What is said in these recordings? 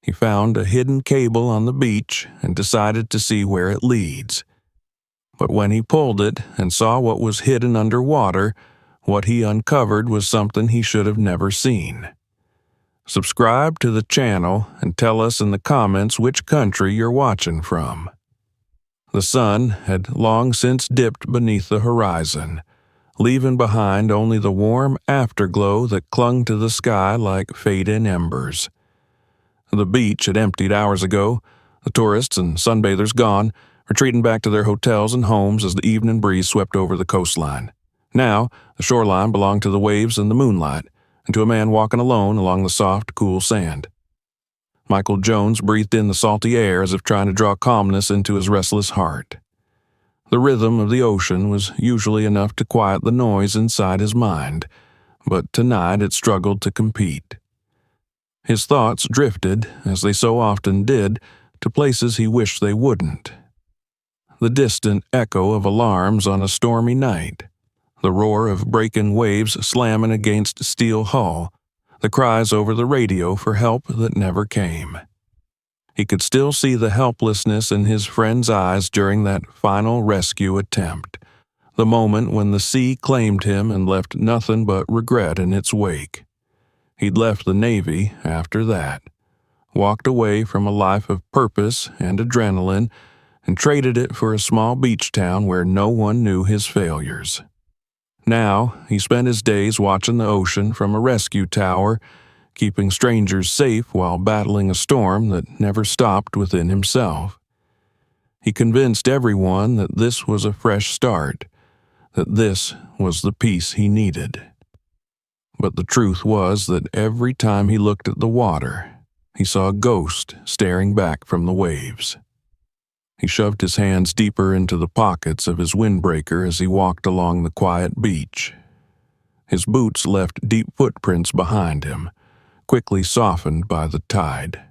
He found a hidden cable on the beach and decided to see where it leads. But when he pulled it and saw what was hidden underwater, what he uncovered was something he should have never seen. Subscribe to the channel and tell us in the comments which country you're watching from. The sun had long since dipped beneath the horizon, leaving behind only the warm afterglow that clung to the sky like fade-in embers. The beach had emptied hours ago, the tourists and sunbathers gone, retreating back to their hotels and homes as the evening breeze swept over the coastline. Now, the shoreline belonged to the waves and the moonlight, and to a man walking alone along the soft, cool sand. Michael Jones breathed in the salty air as if trying to draw calmness into his restless heart. The rhythm of the ocean was usually enough to quiet the noise inside his mind, but tonight it struggled to compete. His thoughts drifted, as they so often did, to places he wished they wouldn't. The distant echo of alarms on a stormy night, the roar of breaking waves slamming against steel hull, the cries over the radio for help that never came. He could still see the helplessness in his friend's eyes during that final rescue attempt, the moment when the sea claimed him and left nothing but regret in its wake. He'd left the Navy after that, walked away from a life of purpose and adrenaline, and traded it for a small beach town where no one knew his failures. Now, he spent his days watching the ocean from a rescue tower, keeping strangers safe while battling a storm that never stopped within himself. He convinced everyone that this was a fresh start, that this was the peace he needed. But the truth was that every time he looked at the water, he saw a ghost staring back from the waves. He shoved his hands deeper into the pockets of his windbreaker as he walked along the quiet beach. His boots left deep footprints behind him, quickly softened by the tide.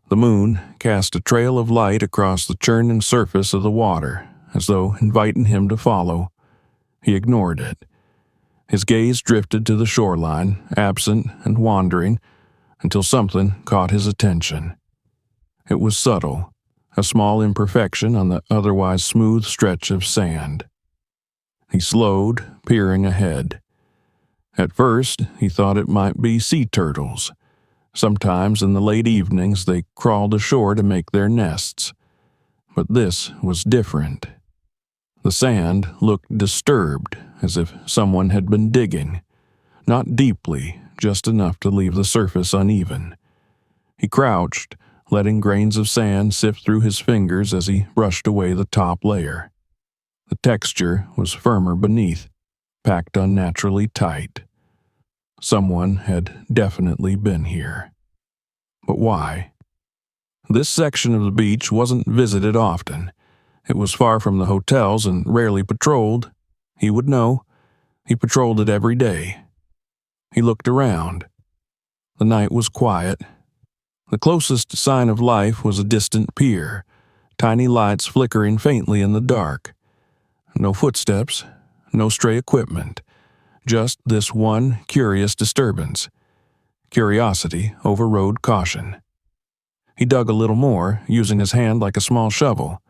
The moon cast a trail of light across the churning surface of the water, as though inviting him to follow. He ignored it. His gaze drifted to the shoreline, absent and wandering, until something caught his attention. It was subtle, a small imperfection on the otherwise smooth stretch of sand. He slowed, peering ahead. At first, he thought it might be sea turtles. Sometimes in the late evenings they crawled ashore to make their nests. But this was different. The sand looked disturbed, as if someone had been digging. Not deeply, just enough to leave the surface uneven. He crouched, letting grains of sand sift through his fingers as he brushed away the top layer. The texture was firmer beneath, packed unnaturally tight. Someone had definitely been here. But why? This section of the beach wasn't visited often. It was far from the hotels and rarely patrolled. He would know. He patrolled it every day. He looked around. The night was quiet. The closest sign of life was a distant pier, tiny lights flickering faintly in the dark. No footsteps, no stray equipment, just this one curious disturbance. Curiosity overrode caution. He dug a little more, using his hand like a small shovel.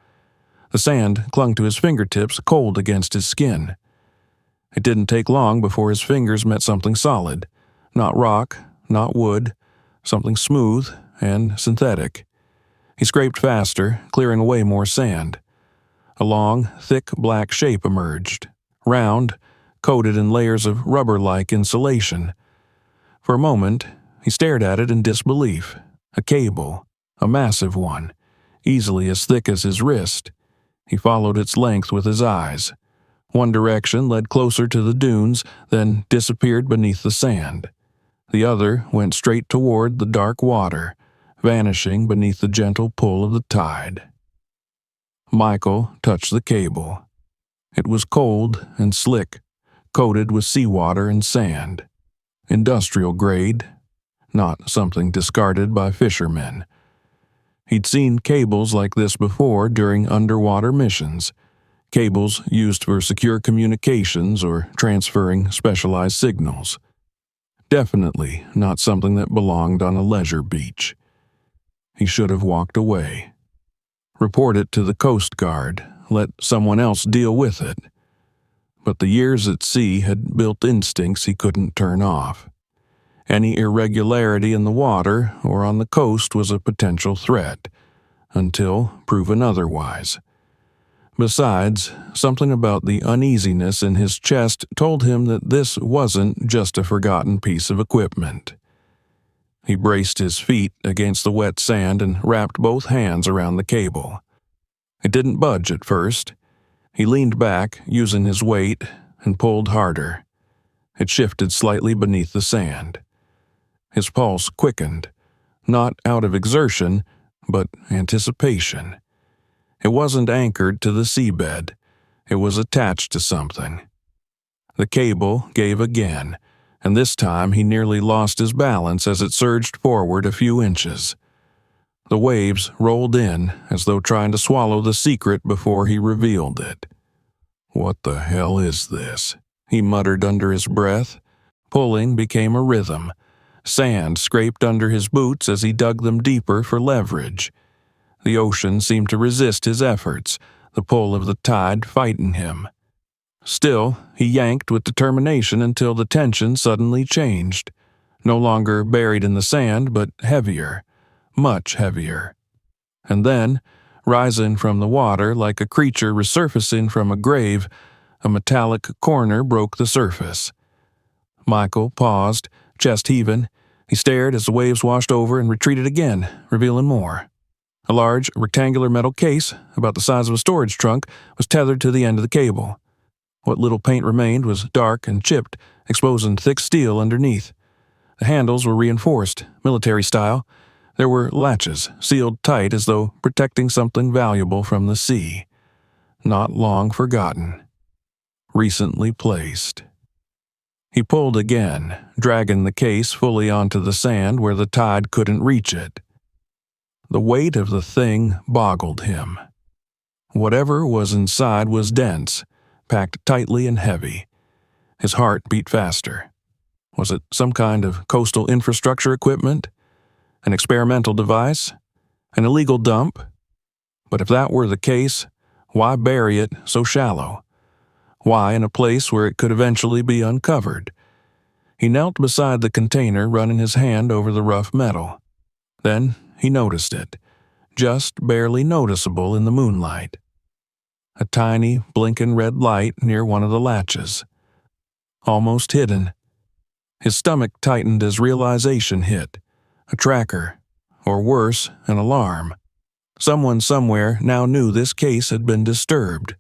The sand clung to his fingertips, cold against his skin. It didn't take long before his fingers met something solid. Not rock, not wood, something smooth and synthetic. He scraped faster, clearing away more sand. A long, thick black shape emerged, round, coated in layers of rubber-like insulation. For a moment, he stared at it in disbelief. A cable, a massive one, easily as thick as his wrist. He followed its length with his eyes. One direction led closer to the dunes, then disappeared beneath the sand. The other went straight toward the dark water, vanishing beneath the gentle pull of the tide. Michael touched the cable. It was cold and slick, coated with seawater and sand. Industrial grade, not something discarded by fishermen. He'd seen cables like this before during underwater missions, cables used for secure communications or transferring specialized signals. Definitely not something that belonged on a leisure beach. He should have walked away. Report it to the Coast Guard. Let someone else deal with it. But the years at sea had built instincts he couldn't turn off. Any irregularity in the water or on the coast was a potential threat, until proven otherwise. Besides, something about the uneasiness in his chest told him that this wasn't just a forgotten piece of equipment. He braced his feet against the wet sand and wrapped both hands around the cable. It didn't budge at first. He leaned back, using his weight, and pulled harder. It shifted slightly beneath the sand. His pulse quickened, not out of exertion, but anticipation. It wasn't anchored to the seabed. It was attached to something. The cable gave again, and this time he nearly lost his balance as it surged forward a few inches. The waves rolled in as though trying to swallow the secret before he revealed it. "What the hell is this?" he muttered under his breath. Pulling became a rhythm. Sand scraped under his boots as he dug them deeper for leverage. The ocean seemed to resist his efforts, the pull of the tide fighting him. Still, he yanked with determination until the tension suddenly changed. No longer buried in the sand, but heavier. Much heavier. And then, rising from the water like a creature resurfacing from a grave, a metallic corner broke the surface. Michael paused, chest heaving. He stared as the waves washed over and retreated again, revealing more. A large, rectangular metal case, about the size of a storage trunk, was tethered to the end of the cable. What little paint remained was dark and chipped, exposing thick steel underneath. The handles were reinforced, military style. There were latches, sealed tight as though protecting something valuable from the sea. Not long forgotten. Recently placed. He pulled again, dragging the case fully onto the sand where the tide couldn't reach it. The weight of the thing boggled him. Whatever was inside was dense, packed tightly and heavy. His heart beat faster. Was it some kind of coastal infrastructure equipment? An experimental device? An illegal dump? But if that were the case, why bury it so shallow? Why in a place where it could eventually be uncovered? He knelt beside the container, running his hand over the rough metal. Then he noticed it, just barely noticeable in the moonlight. A tiny, blinking red light near one of the latches. Almost hidden. His stomach tightened as realization hit. A tracker, or worse, an alarm. Someone somewhere now knew this case had been disturbed.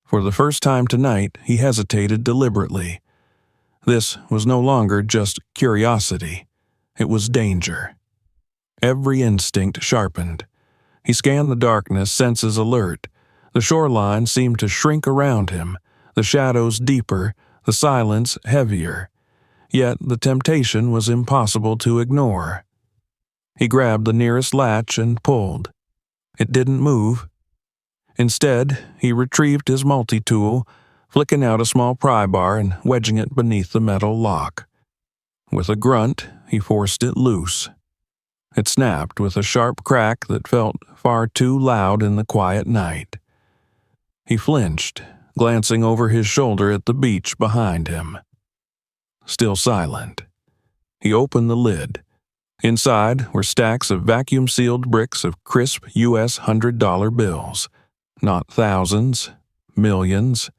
For the first time tonight, he hesitated deliberately. This was no longer just curiosity. It was danger. Every instinct sharpened. He scanned the darkness, senses alert. The shoreline seemed to shrink around him, the shadows deeper, the silence heavier. Yet the temptation was impossible to ignore. He grabbed the nearest latch and pulled. It didn't move. Instead, he retrieved his multi-tool, flicking out a small pry bar and wedging it beneath the metal lock. With a grunt, he forced it loose. It snapped with a sharp crack that felt far too loud in the quiet night. He flinched, glancing over his shoulder at the beach behind him. Still silent. He opened the lid. Inside were stacks of vacuum-sealed bricks of crisp U.S. $100 bills. Not thousands, millions.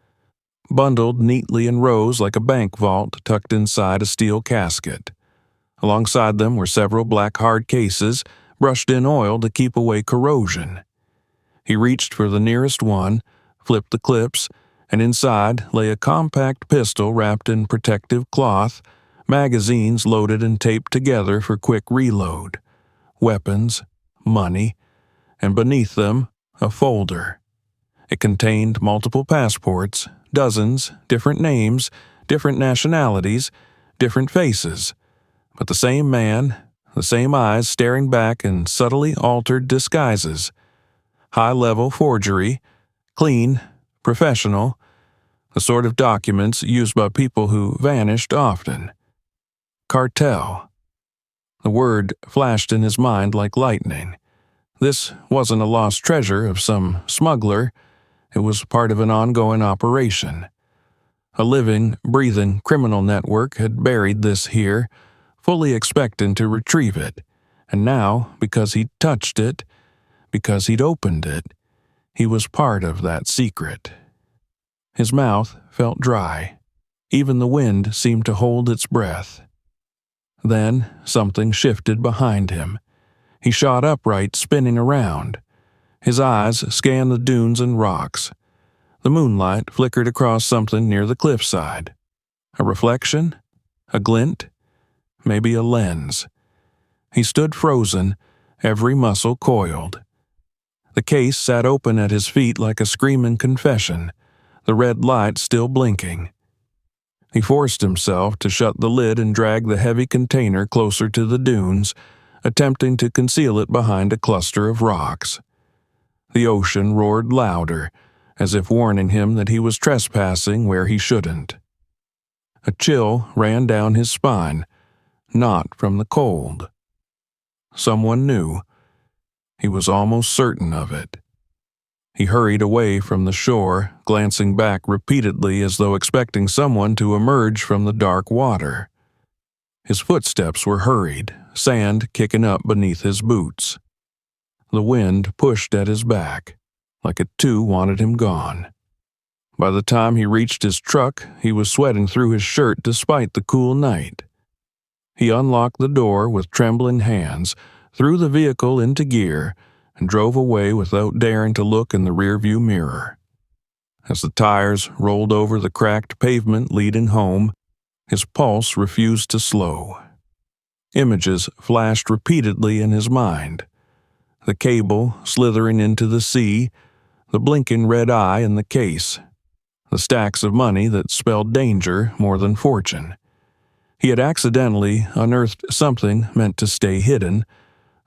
Bundled neatly in rows like a bank vault tucked inside a steel casket. Alongside them were several black hard cases, brushed in oil to keep away corrosion. He reached for the nearest one, flipped the clips, and inside lay a compact pistol wrapped in protective cloth, magazines loaded and taped together for quick reload, weapons, money, and beneath them, a folder. It contained multiple passports, dozens, different names, different nationalities, different faces, but the same man, the same eyes staring back in subtly altered disguises. High-level forgery, clean, professional, the sort of documents used by people who vanished often. Cartel. The word flashed in his mind like lightning. This wasn't a lost treasure of some smuggler. It was part of an ongoing operation. A living, breathing criminal network had buried this here, fully expecting to retrieve it. And now, because he'd touched it, because he'd opened it, he was part of that secret. His mouth felt dry. Even the wind seemed to hold its breath. Then something shifted behind him. He shot upright, spinning around. His eyes scanned the dunes and rocks. The moonlight flickered across something near the cliffside. A reflection? A glint? Maybe a lens. He stood frozen, every muscle coiled. The case sat open at his feet like a screaming confession, the red light still blinking. He forced himself to shut the lid and drag the heavy container closer to the dunes, attempting to conceal it behind a cluster of rocks. The ocean roared louder, as if warning him that he was trespassing where he shouldn't. A chill ran down his spine, not from the cold. Someone knew. He was almost certain of it. He hurried away from the shore, glancing back repeatedly as though expecting someone to emerge from the dark water. His footsteps were hurried, sand kicking up beneath his boots. The wind pushed at his back, like it too wanted him gone. By the time he reached his truck, he was sweating through his shirt despite the cool night. He unlocked the door with trembling hands, threw the vehicle into gear, and drove away without daring to look in the rearview mirror. As the tires rolled over the cracked pavement leading home, his pulse refused to slow. Images flashed repeatedly in his mind. The cable slithering into the sea, the blinking red eye in the case, the stacks of money that spelled danger more than fortune. He had accidentally unearthed something meant to stay hidden,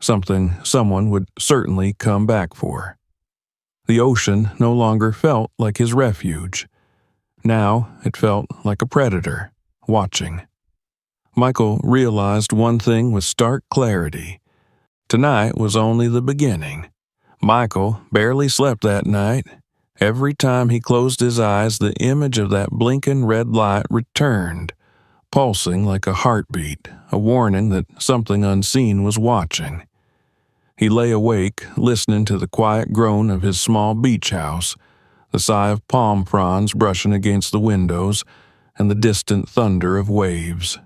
something someone would certainly come back for. The ocean no longer felt like his refuge. Now it felt like a predator, watching. Michael realized one thing with stark clarity. Tonight was only the beginning. Michael barely slept that night. Every time he closed his eyes, the image of that blinking red light returned, pulsing like a heartbeat, a warning that something unseen was watching. He lay awake, listening to the quiet groan of his small beach house, the sigh of palm fronds brushing against the windows, and the distant thunder of waves.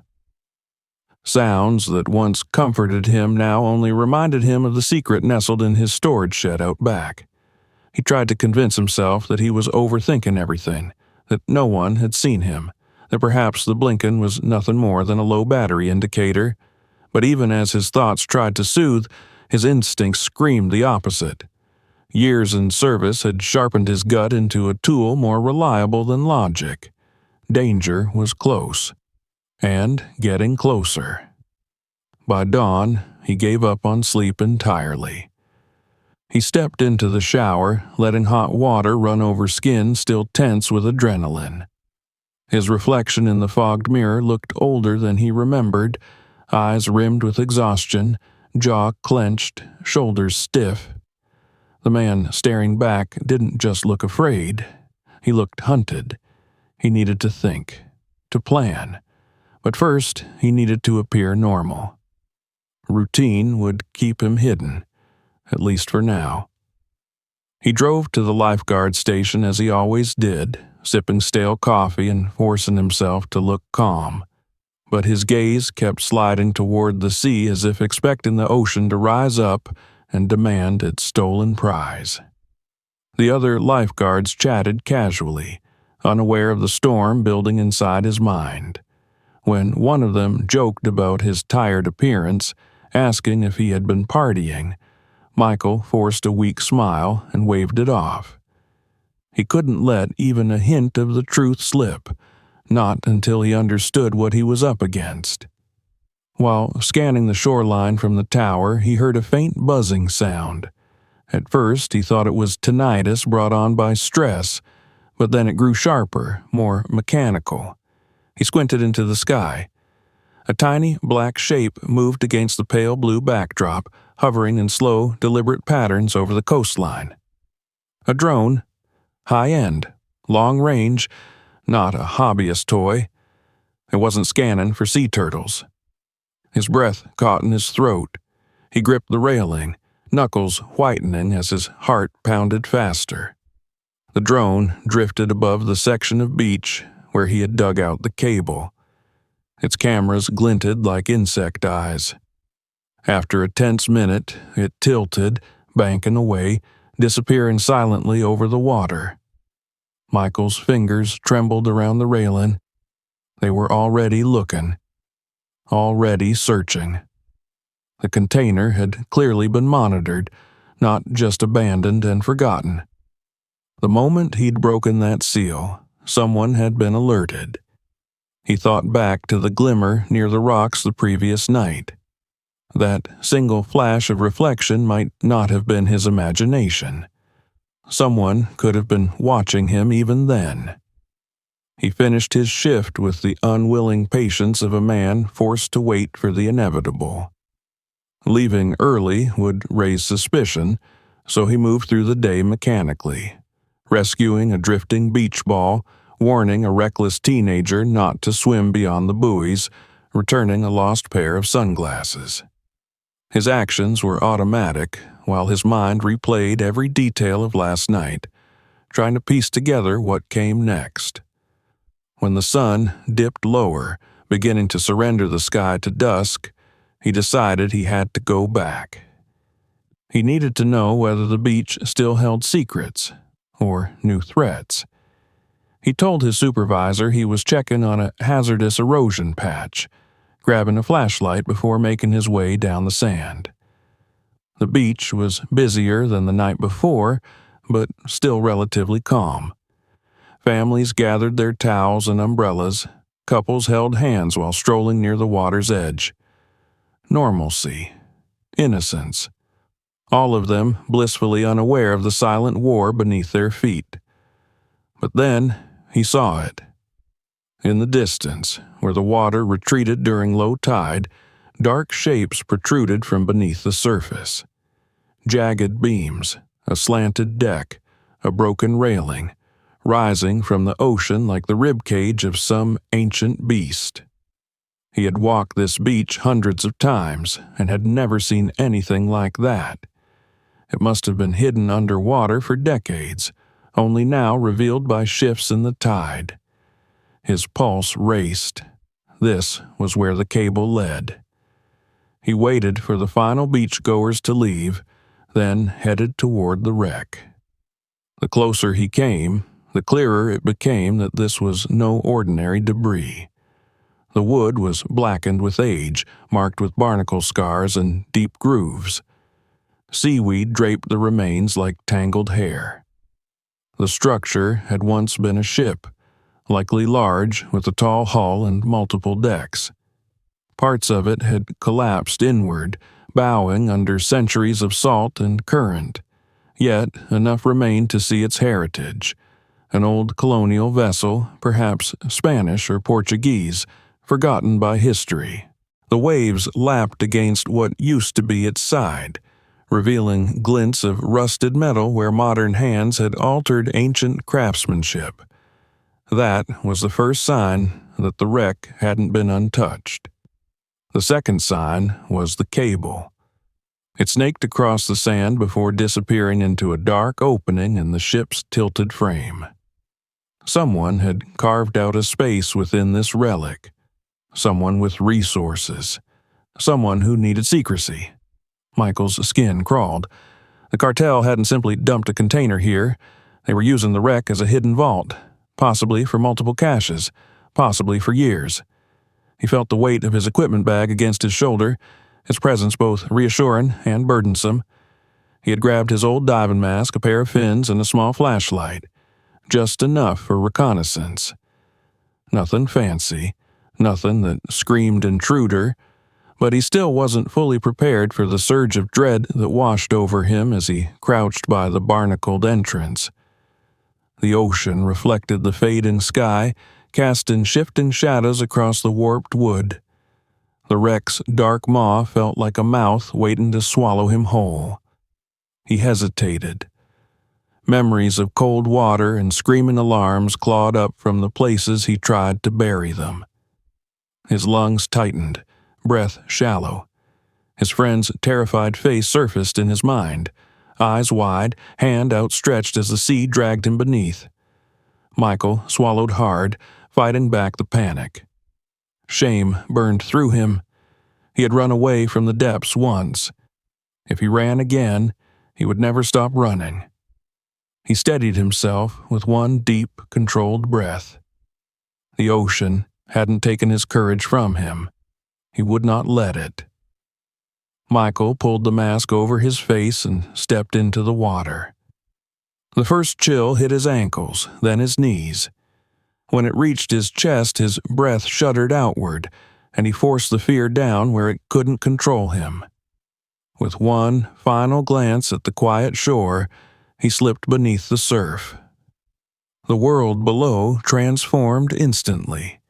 Sounds that once comforted him now only reminded him of the secret nestled in his storage shed out back. He tried to convince himself that he was overthinking everything, that no one had seen him, that perhaps the blinking was nothing more than a low battery indicator. But even as his thoughts tried to soothe, his instincts screamed the opposite. Years in service had sharpened his gut into a tool more reliable than logic. Danger was close, and getting closer. By dawn, he gave up on sleep entirely. He stepped into the shower, letting hot water run over skin still tense with adrenaline. His reflection in the fogged mirror looked older than he remembered, eyes rimmed with exhaustion, jaw clenched, shoulders stiff. The man staring back didn't just look afraid. He looked hunted. He needed to think, to plan. But first, he needed to appear normal. Routine would keep him hidden, at least for now. He drove to the lifeguard station as he always did, sipping stale coffee and forcing himself to look calm. But his gaze kept sliding toward the sea as if expecting the ocean to rise up and demand its stolen prize. The other lifeguards chatted casually, unaware of the storm building inside his mind. When one of them joked about his tired appearance, asking if he had been partying, Michael forced a weak smile and waved it off. He couldn't let even a hint of the truth slip, not until he understood what he was up against. While scanning the shoreline from the tower, he heard a faint buzzing sound. At first, he thought it was tinnitus brought on by stress, but then it grew sharper, more mechanical. He squinted into the sky. A tiny black shape moved against the pale blue backdrop, hovering in slow, deliberate patterns over the coastline. A drone, high-end, long-range, not a hobbyist toy. It wasn't scanning for sea turtles. His breath caught in his throat. He gripped the railing, knuckles whitening as his heart pounded faster. The drone drifted above the section of beach where he had dug out the cable. Its cameras glinted like insect eyes. After a tense minute, it tilted, banking away, disappearing silently over the water. Michael's fingers trembled around the railing. They were already looking, already searching. The container had clearly been monitored, not just abandoned and forgotten. The moment he'd broken that seal, someone had been alerted. He thought back to the glimmer near the rocks the previous night. That single flash of reflection might not have been his imagination. Someone could have been watching him even then. He finished his shift with the unwilling patience of a man forced to wait for the inevitable. Leaving early would raise suspicion, so he moved through the day mechanically, rescuing a drifting beach ball, warning a reckless teenager not to swim beyond the buoys, returning a lost pair of sunglasses. His actions were automatic, while his mind replayed every detail of last night, trying to piece together what came next. When the sun dipped lower, beginning to surrender the sky to dusk, he decided he had to go back. He needed to know whether the beach still held secrets, or new threats. He told his supervisor he was checking on a hazardous erosion patch, grabbing a flashlight before making his way down the sand. The beach was busier than the night before, but still relatively calm. Families gathered their towels and umbrellas. Couples held hands while strolling near the water's edge. Normalcy. Innocence. All of them blissfully unaware of the silent war beneath their feet. But then he saw it. In the distance, where the water retreated during low tide, dark shapes protruded from beneath the surface. Jagged beams, a slanted deck, a broken railing, rising from the ocean like the ribcage of some ancient beast. He had walked this beach hundreds of times and had never seen anything like that. It must have been hidden underwater for decades, only now revealed by shifts in the tide. His pulse raced. This was where the cable led. He waited for the final beachgoers to leave, then headed toward the wreck. The closer he came, the clearer it became that this was no ordinary debris. The wood was blackened with age, marked with barnacle scars and deep grooves. Seaweed draped the remains like tangled hair. The structure had once been a ship, likely large, with a tall hull and multiple decks. Parts of it had collapsed inward, bowing under centuries of salt and current. Yet enough remained to see its heritage. An old colonial vessel, perhaps Spanish or Portuguese, forgotten by history. The waves lapped against what used to be its side, revealing glints of rusted metal where modern hands had altered ancient craftsmanship. That was the first sign that the wreck hadn't been untouched. The second sign was the cable. It snaked across the sand before disappearing into a dark opening in the ship's tilted frame. Someone had carved out a space within this relic. Someone with resources. Someone who needed secrecy. Michael's skin crawled. The cartel hadn't simply dumped a container here. They were using the wreck as a hidden vault, possibly for multiple caches, possibly for years. He felt the weight of his equipment bag against his shoulder, its presence both reassuring and burdensome. He had grabbed his old diving mask, a pair of fins, and a small flashlight. Just enough for reconnaissance. Nothing fancy, nothing that screamed intruder, but he still wasn't fully prepared for the surge of dread that washed over him as he crouched by the barnacled entrance. The ocean reflected the fading sky, casting shifting shadows across the warped wood. The wreck's dark maw felt like a mouth waiting to swallow him whole. He hesitated. Memories of cold water and screaming alarms clawed up from the places he tried to bury them. His lungs tightened, breath shallow. His friend's terrified face surfaced in his mind, eyes wide, hand outstretched as the sea dragged him beneath. Michael swallowed hard, fighting back the panic. Shame burned through him. He had run away from the depths once. If he ran again, he would never stop running. He steadied himself with one deep, controlled breath. The ocean hadn't taken his courage from him. He would not let it. Michael pulled the mask over his face and stepped into the water. The first chill hit his ankles, then his knees. When it reached his chest, his breath shuddered outward, and he forced the fear down where it couldn't control him. With one final glance at the quiet shore, he slipped beneath the surf. The world below transformed instantly.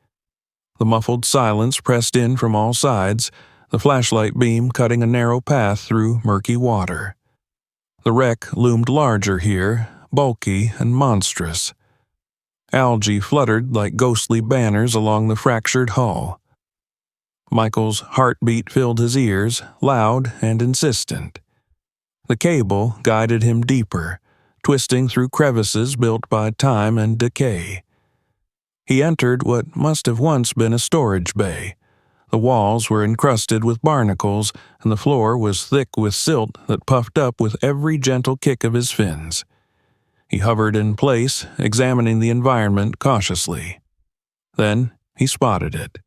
The muffled silence pressed in from all sides, the flashlight beam cutting a narrow path through murky water. The wreck loomed larger here, bulky and monstrous. Algae fluttered like ghostly banners along the fractured hull. Michael's heartbeat filled his ears, loud and insistent. The cable guided him deeper, twisting through crevices built by time and decay. He entered what must have once been a storage bay. The walls were encrusted with barnacles, and the floor was thick with silt that puffed up with every gentle kick of his fins. He hovered in place, examining the environment cautiously. Then he spotted it.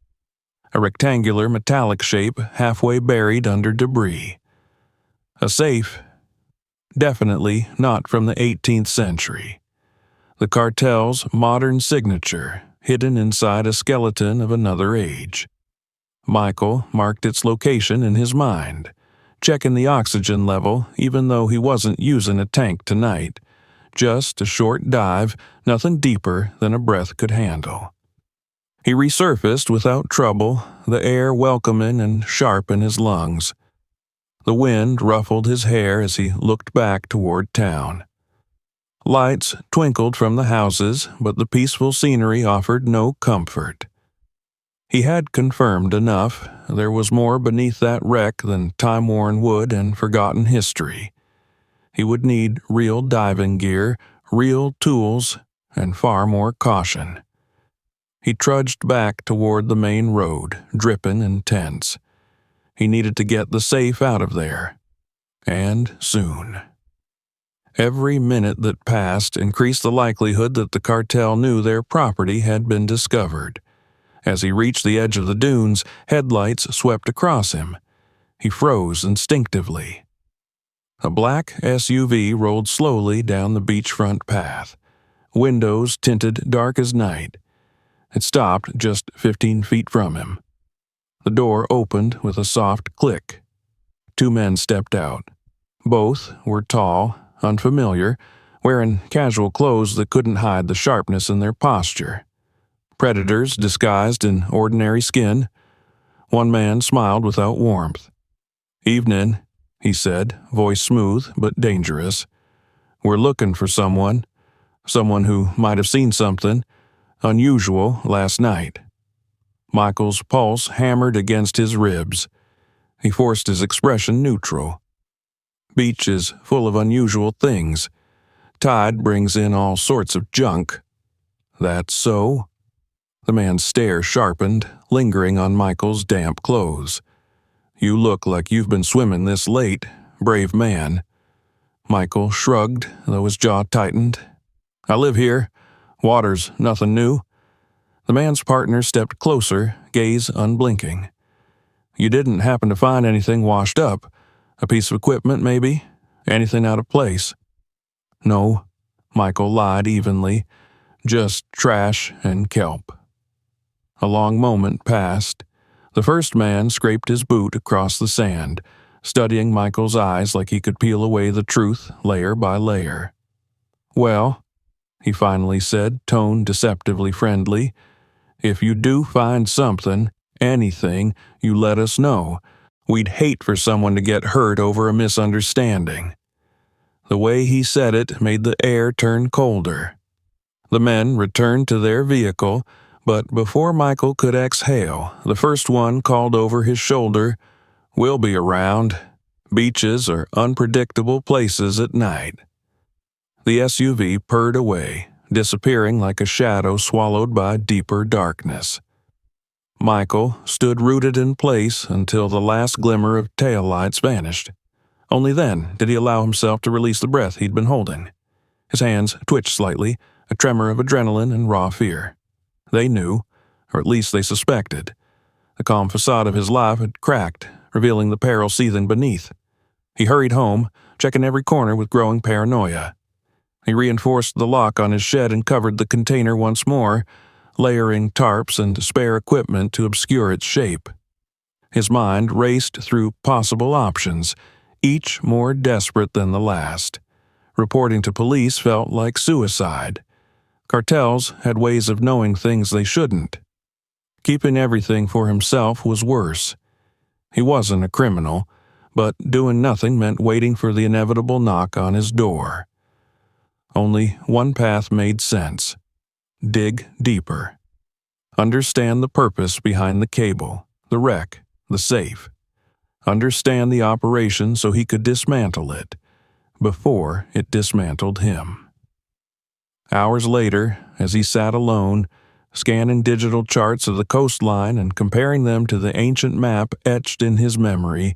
A rectangular metallic shape halfway buried under debris. A safe. Definitely not from the 18th century. The cartel's modern signature, hidden inside a skeleton of another age. Michael marked its location in his mind, checking the oxygen level even though he wasn't using a tank tonight. Just a short dive, nothing deeper than a breath could handle. He resurfaced without trouble, the air welcoming and sharp in his lungs. The wind ruffled his hair as he looked back toward town. Lights twinkled from the houses, but the peaceful scenery offered no comfort. He had confirmed enough. There was more beneath that wreck than time-worn wood and forgotten history. He would need real diving gear, real tools, and far more caution. He trudged back toward the main road, dripping and tense. He needed to get the safe out of there. And soon. Every minute that passed increased the likelihood that the cartel knew their property had been discovered. As he reached the edge of the dunes, headlights swept across him. He froze instinctively. A black SUV rolled slowly down the beachfront path, windows tinted dark as night. It stopped just 15 feet from him. The door opened with a soft click. 2 men stepped out. Both were tall, unfamiliar, wearing casual clothes that couldn't hide the sharpness in their posture. Predators disguised in ordinary skin. One man smiled without warmth. "Evening," he said, voice smooth but dangerous. "We're looking for someone who might have seen something unusual last night." Michael's pulse hammered against his ribs. He forced his expression neutral. Beach is full of unusual things. Tide brings in all sorts of junk. "That's so?" The man's stare sharpened, lingering on Michael's damp clothes. "You look like you've been swimming this late, brave man." Michael shrugged, though his jaw tightened. "I live here. Water's nothing new." The man's partner stepped closer, gaze unblinking. "You didn't happen to find anything washed up? A piece of equipment, maybe? Anything out of place?" "No," Michael lied evenly. "Just trash and kelp." A long moment passed. The first man scraped his boot across the sand, studying Michael's eyes like he could peel away the truth layer by layer. "Well," he finally said, tone deceptively friendly, "if you do find something, Anything, you let us know. We'd hate for someone to get hurt over a misunderstanding." The way he said it made the air turn colder. The men returned to their vehicle, but before Michael could exhale, the first one called over his shoulder, "We'll be around. Beaches are unpredictable places at night." The SUV purred away, disappearing like a shadow swallowed by deeper darkness. Michael stood rooted in place until the last glimmer of taillights vanished. Only then did he allow himself to release the breath he'd been holding. His hands twitched slightly, a tremor of adrenaline and raw fear. They knew, or at least they suspected. The calm facade of his life had cracked, revealing the peril seething beneath. He hurried home, checking every corner with growing paranoia. He reinforced the lock on his shed and covered the container once more, layering tarps and spare equipment to obscure its shape. His mind raced through possible options, each more desperate than the last. Reporting to police felt like suicide. Cartels had ways of knowing things they shouldn't. Keeping everything for himself was worse. He wasn't a criminal, but doing nothing meant waiting for the inevitable knock on his door. Only one path made sense. Dig deeper. Understand the purpose behind the cable, the wreck, the safe. Understand the operation so he could dismantle it before it dismantled him. Hours later, as he sat alone, scanning digital charts of the coastline and comparing them to the ancient map etched in his memory,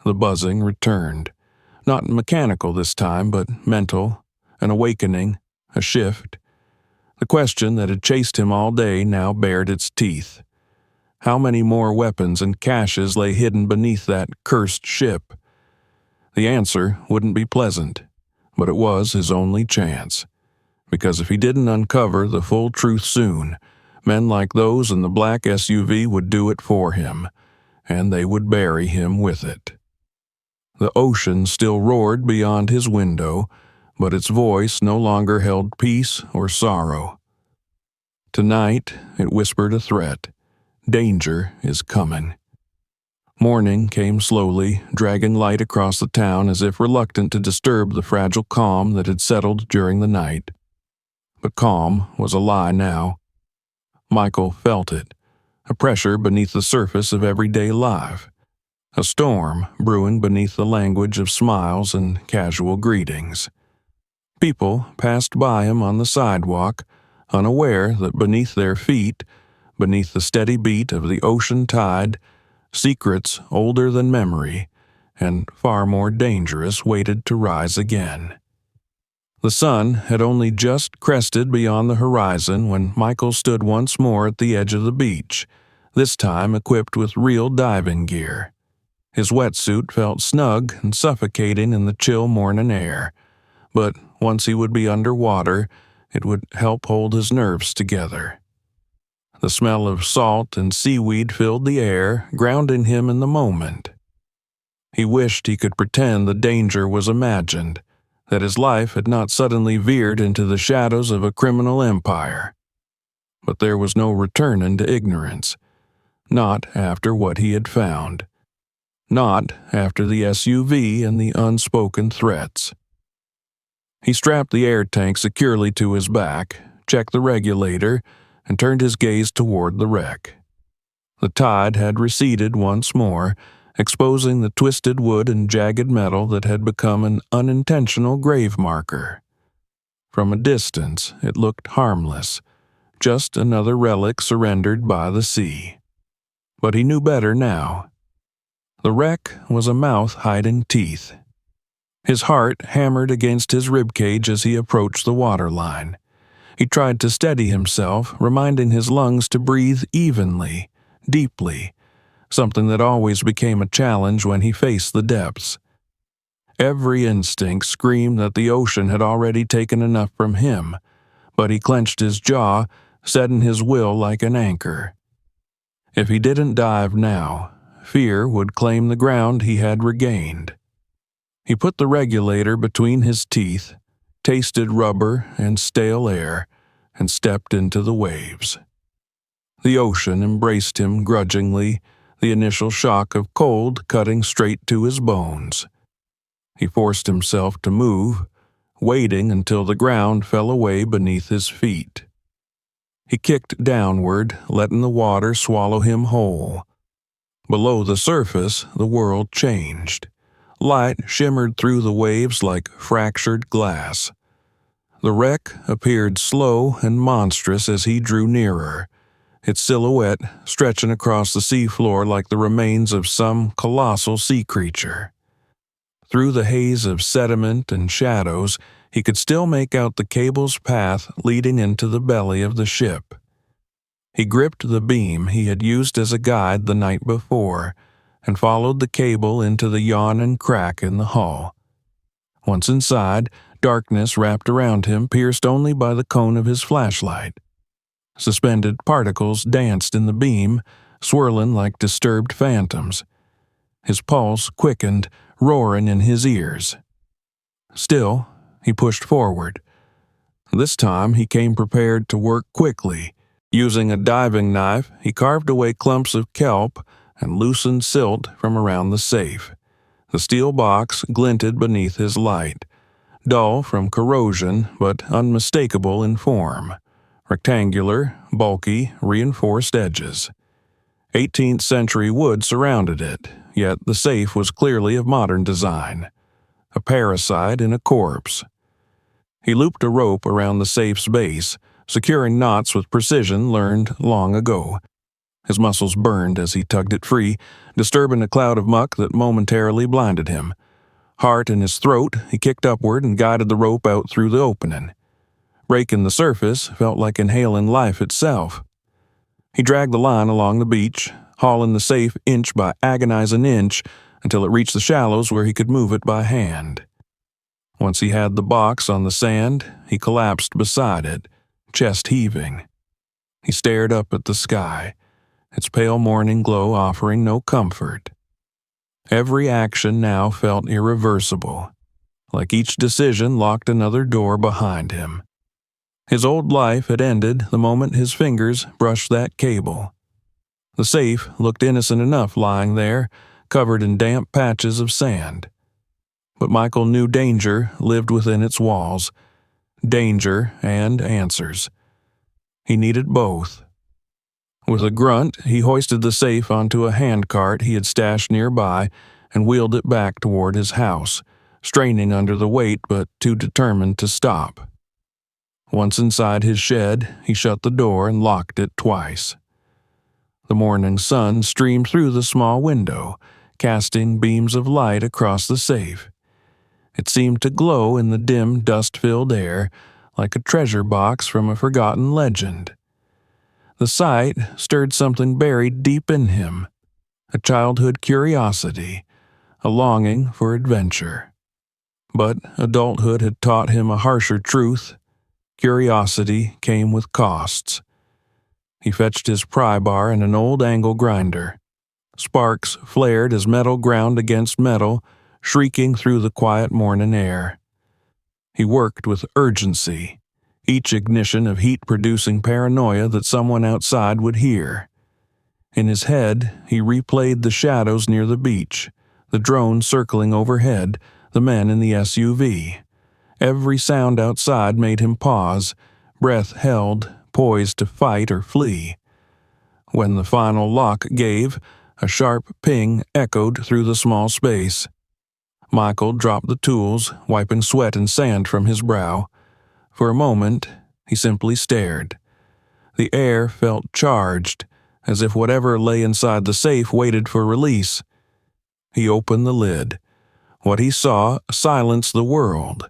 the buzzing returned. Not mechanical this time, but mental, an awakening, a shift. The question that had chased him all day now bared its teeth. How many more weapons and caches lay hidden beneath that cursed ship? The answer wouldn't be pleasant, but it was his only chance. Because if he didn't uncover the full truth soon, men like those in the black SUV would do it for him, and they would bury him with it. The ocean still roared beyond his window, but its voice no longer held peace or sorrow. Tonight, it whispered a threat. Danger is coming. Morning came slowly, dragging light across the town as if reluctant to disturb the fragile calm that had settled during the night. But calm was a lie now. Michael felt it, a pressure beneath the surface of everyday life, a storm brewing beneath the language of smiles and casual greetings. People passed by him on the sidewalk, unaware that beneath their feet, beneath the steady beat of the ocean tide, secrets older than memory and far more dangerous waited to rise again. The sun had only just crested beyond the horizon when Michael stood once more at the edge of the beach, this time equipped with real diving gear. His wetsuit felt snug and suffocating in the chill morning air, but once he would be underwater, it would help hold his nerves together. The smell of salt and seaweed filled the air, grounding him in the moment. He wished he could pretend the danger was imagined, that his life had not suddenly veered into the shadows of a criminal empire. But there was no returning to ignorance, not after what he had found, not after the SUV and the unspoken threats. He strapped the air tank securely to his back, checked the regulator, and turned his gaze toward the wreck. The tide had receded once more, exposing the twisted wood and jagged metal that had become an unintentional grave marker. From a distance, it looked harmless, just another relic surrendered by the sea. But he knew better now. The wreck was a mouth hiding teeth. His heart hammered against his ribcage as he approached the waterline. He tried to steady himself, reminding his lungs to breathe evenly, deeply, something that always became a challenge when he faced the depths. Every instinct screamed that the ocean had already taken enough from him, but he clenched his jaw, setting his will like an anchor. If he didn't dive now, fear would claim the ground he had regained. He put the regulator between his teeth, tasted rubber and stale air, and stepped into the waves. The ocean embraced him grudgingly, the initial shock of cold cutting straight to his bones. He forced himself to move, waiting until the ground fell away beneath his feet. He kicked downward, letting the water swallow him whole. Below the surface, the world changed. Light shimmered through the waves like fractured glass. The wreck appeared slow and monstrous as he drew nearer, its silhouette stretching across the seafloor like the remains of some colossal sea creature. Through the haze of sediment and shadows, he could still make out the cable's path leading into the belly of the ship. He gripped the beam he had used as a guide the night before and followed the cable into the yawning crack in the hull. Once inside, darkness wrapped around him, pierced only by the cone of his flashlight. Suspended particles danced in the beam, swirling like disturbed phantoms. His pulse quickened, roaring in his ears. Still, he pushed forward. This time he came prepared to work quickly. Using a diving knife, he carved away clumps of kelp and loosened silt from around the safe. The steel box glinted beneath his light, dull from corrosion but unmistakable in form. Rectangular, bulky, reinforced edges. 18th century wood surrounded it, yet the safe was clearly of modern design. A parasite in a corpse. He looped a rope around the safe's base, securing knots with precision learned long ago. His muscles burned as he tugged it free, disturbing a cloud of muck that momentarily blinded him. Heart in his throat, he kicked upward and guided the rope out through the opening. Breaking the surface felt like inhaling life itself. He dragged the line along the beach, hauling the safe inch by agonizing inch until it reached the shallows where he could move it by hand. Once he had the box on the sand, he collapsed beside it, chest heaving. He stared up at the sky, its pale morning glow offering no comfort. Every action now felt irreversible, like each decision locked another door behind him. His old life had ended the moment his fingers brushed that cable. The safe looked innocent enough lying there, covered in damp patches of sand. But Michael knew danger lived within its walls. Danger and answers. He needed both. With a grunt, he hoisted the safe onto a handcart he had stashed nearby and wheeled it back toward his house, straining under the weight but too determined to stop. Once inside his shed, he shut the door and locked it twice. The morning sun streamed through the small window, casting beams of light across the safe. It seemed to glow in the dim, dust-filled air, like a treasure box from a forgotten legend. The sight stirred something buried deep in him, a childhood curiosity, a longing for adventure. But adulthood had taught him a harsher truth. Curiosity came with costs. He fetched his pry bar and an old angle grinder. Sparks flared as metal ground against metal, shrieking through the quiet morning air. He worked with urgency, each ignition of heat-producing paranoia that someone outside would hear. In his head, he replayed the shadows near the beach, the drone circling overhead, the men in the SUV. Every sound outside made him pause, breath held, poised to fight or flee. When the final lock gave, a sharp ping echoed through the small space. Michael dropped the tools, wiping sweat and sand from his brow. For a moment, he simply stared. The air felt charged, as if whatever lay inside the safe waited for release. He opened the lid. What he saw silenced the world.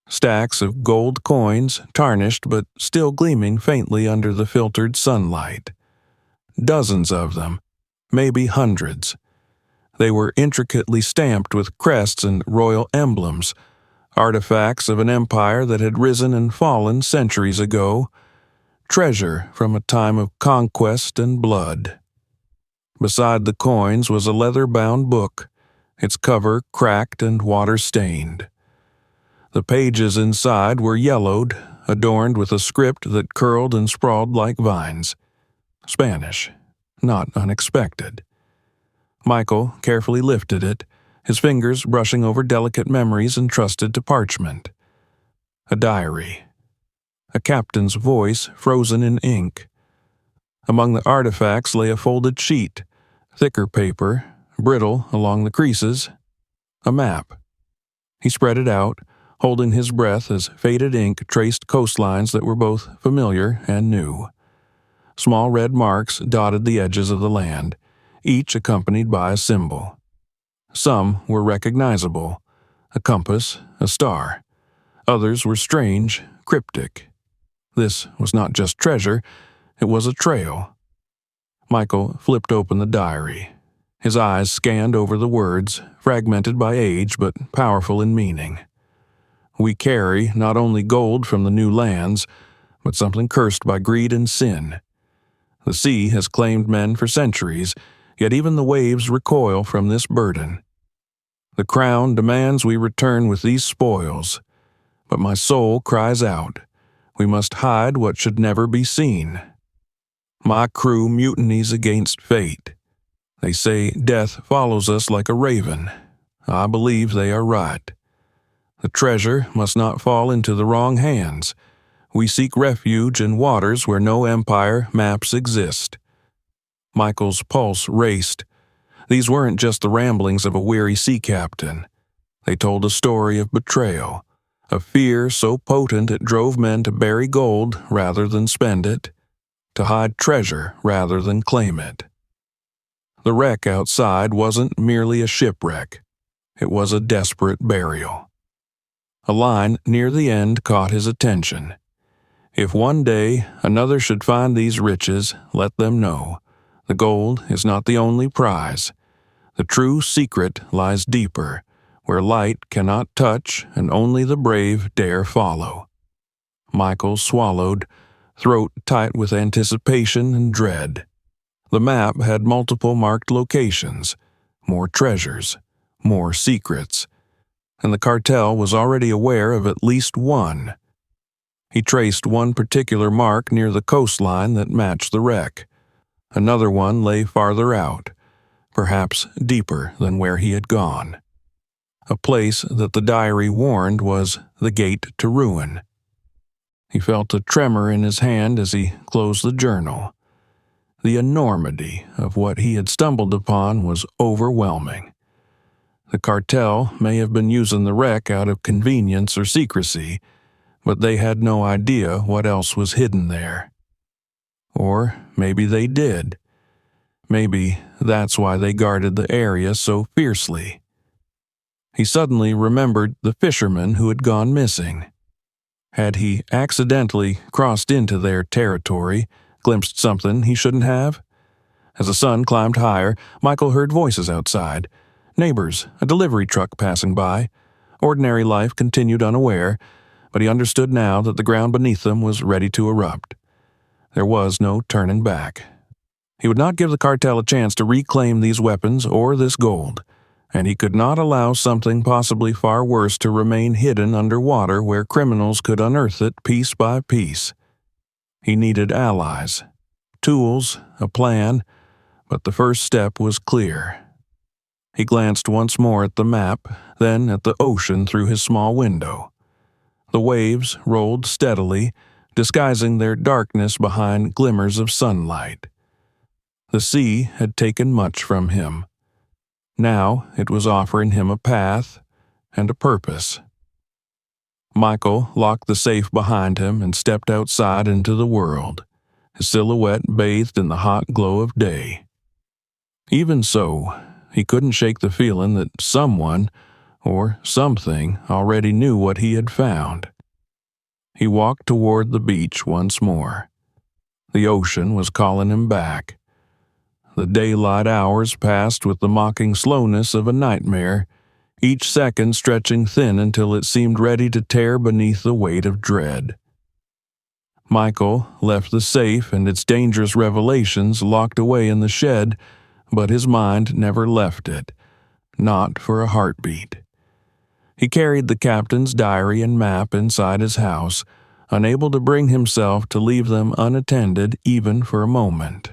Stacks of gold coins, tarnished but still gleaming faintly under the filtered sunlight. Dozens of them, maybe hundreds. They were intricately stamped with crests and royal emblems, artifacts of an empire that had risen and fallen centuries ago, treasure from a time of conquest and blood. Beside the coins was a leather-bound book, its cover cracked and water-stained. The pages inside were yellowed, adorned with a script that curled and sprawled like vines. Spanish. Not unexpected. Michael carefully lifted it, his fingers brushing over delicate memories entrusted to parchment. A diary. A captain's voice frozen in ink. Among the artifacts lay a folded sheet, thicker paper, brittle along the creases, a map. He spread it out, holding his breath as faded ink traced coastlines that were both familiar and new. Small red marks dotted the edges of the land, each accompanied by a symbol. Some were recognizable, a compass, a star. Others were strange, cryptic. This was not just treasure, it was a trail. Michael flipped open the diary. His eyes scanned over the words, fragmented by age but powerful in meaning. We carry not only gold from the new lands, but something cursed by greed and sin. The sea has claimed men for centuries, yet even the waves recoil from this burden. The crown demands we return with these spoils, but my soul cries out, we must hide what should never be seen. My crew mutinies against fate. They say death follows us like a raven. I believe they are right. The treasure must not fall into the wrong hands. We seek refuge in waters where no empire maps exist. Michael's pulse raced. These weren't just the ramblings of a weary sea captain. They told a story of betrayal, of fear so potent it drove men to bury gold rather than spend it, to hide treasure rather than claim it. The wreck outside wasn't merely a shipwreck. It was a desperate burial. A line near the end caught his attention. If one day another should find these riches, let them know. The gold is not the only prize. The true secret lies deeper, where light cannot touch and only the brave dare follow. Michael swallowed, throat tight with anticipation and dread. The map had multiple marked locations, more treasures, more secrets, and the cartel was already aware of at least one. He traced one particular mark near the coastline that matched the wreck. Another one lay farther out, perhaps deeper than where he had gone. A place that the diary warned was the gate to ruin. He felt a tremor in his hand as he closed the journal. The enormity of what he had stumbled upon was overwhelming. The cartel may have been using the wreck out of convenience or secrecy, but they had no idea what else was hidden there. Or maybe they did. Maybe that's why they guarded the area so fiercely. He suddenly remembered the fisherman who had gone missing. Had he accidentally crossed into their territory, glimpsed something he shouldn't have? As the sun climbed higher, Michael heard voices outside. Neighbors, a delivery truck passing by. Ordinary life continued unaware, but he understood now that the ground beneath them was ready to erupt. There was no turning back. He would not give the cartel a chance to reclaim these weapons or this gold, and he could not allow something possibly far worse to remain hidden underwater where criminals could unearth it piece by piece. He needed allies, tools, a plan, but the first step was clear. He glanced once more at the map, then at the ocean through his small window. The waves rolled steadily, disguising their darkness behind glimmers of sunlight. The sea had taken much from him. Now it was offering him a path and a purpose. Michael locked the safe behind him and stepped outside into the world, his silhouette bathed in the hot glow of day. Even so, he couldn't shake the feeling that someone, or something, already knew what he had found. He walked toward the beach once more. The ocean was calling him back. The daylight hours passed with the mocking slowness of a nightmare, each second stretching thin until it seemed ready to tear beneath the weight of dread. Michael left the safe and its dangerous revelations locked away in the shed, but his mind never left it, not for a heartbeat. He carried the captain's diary and map inside his house, unable to bring himself to leave them unattended even for a moment.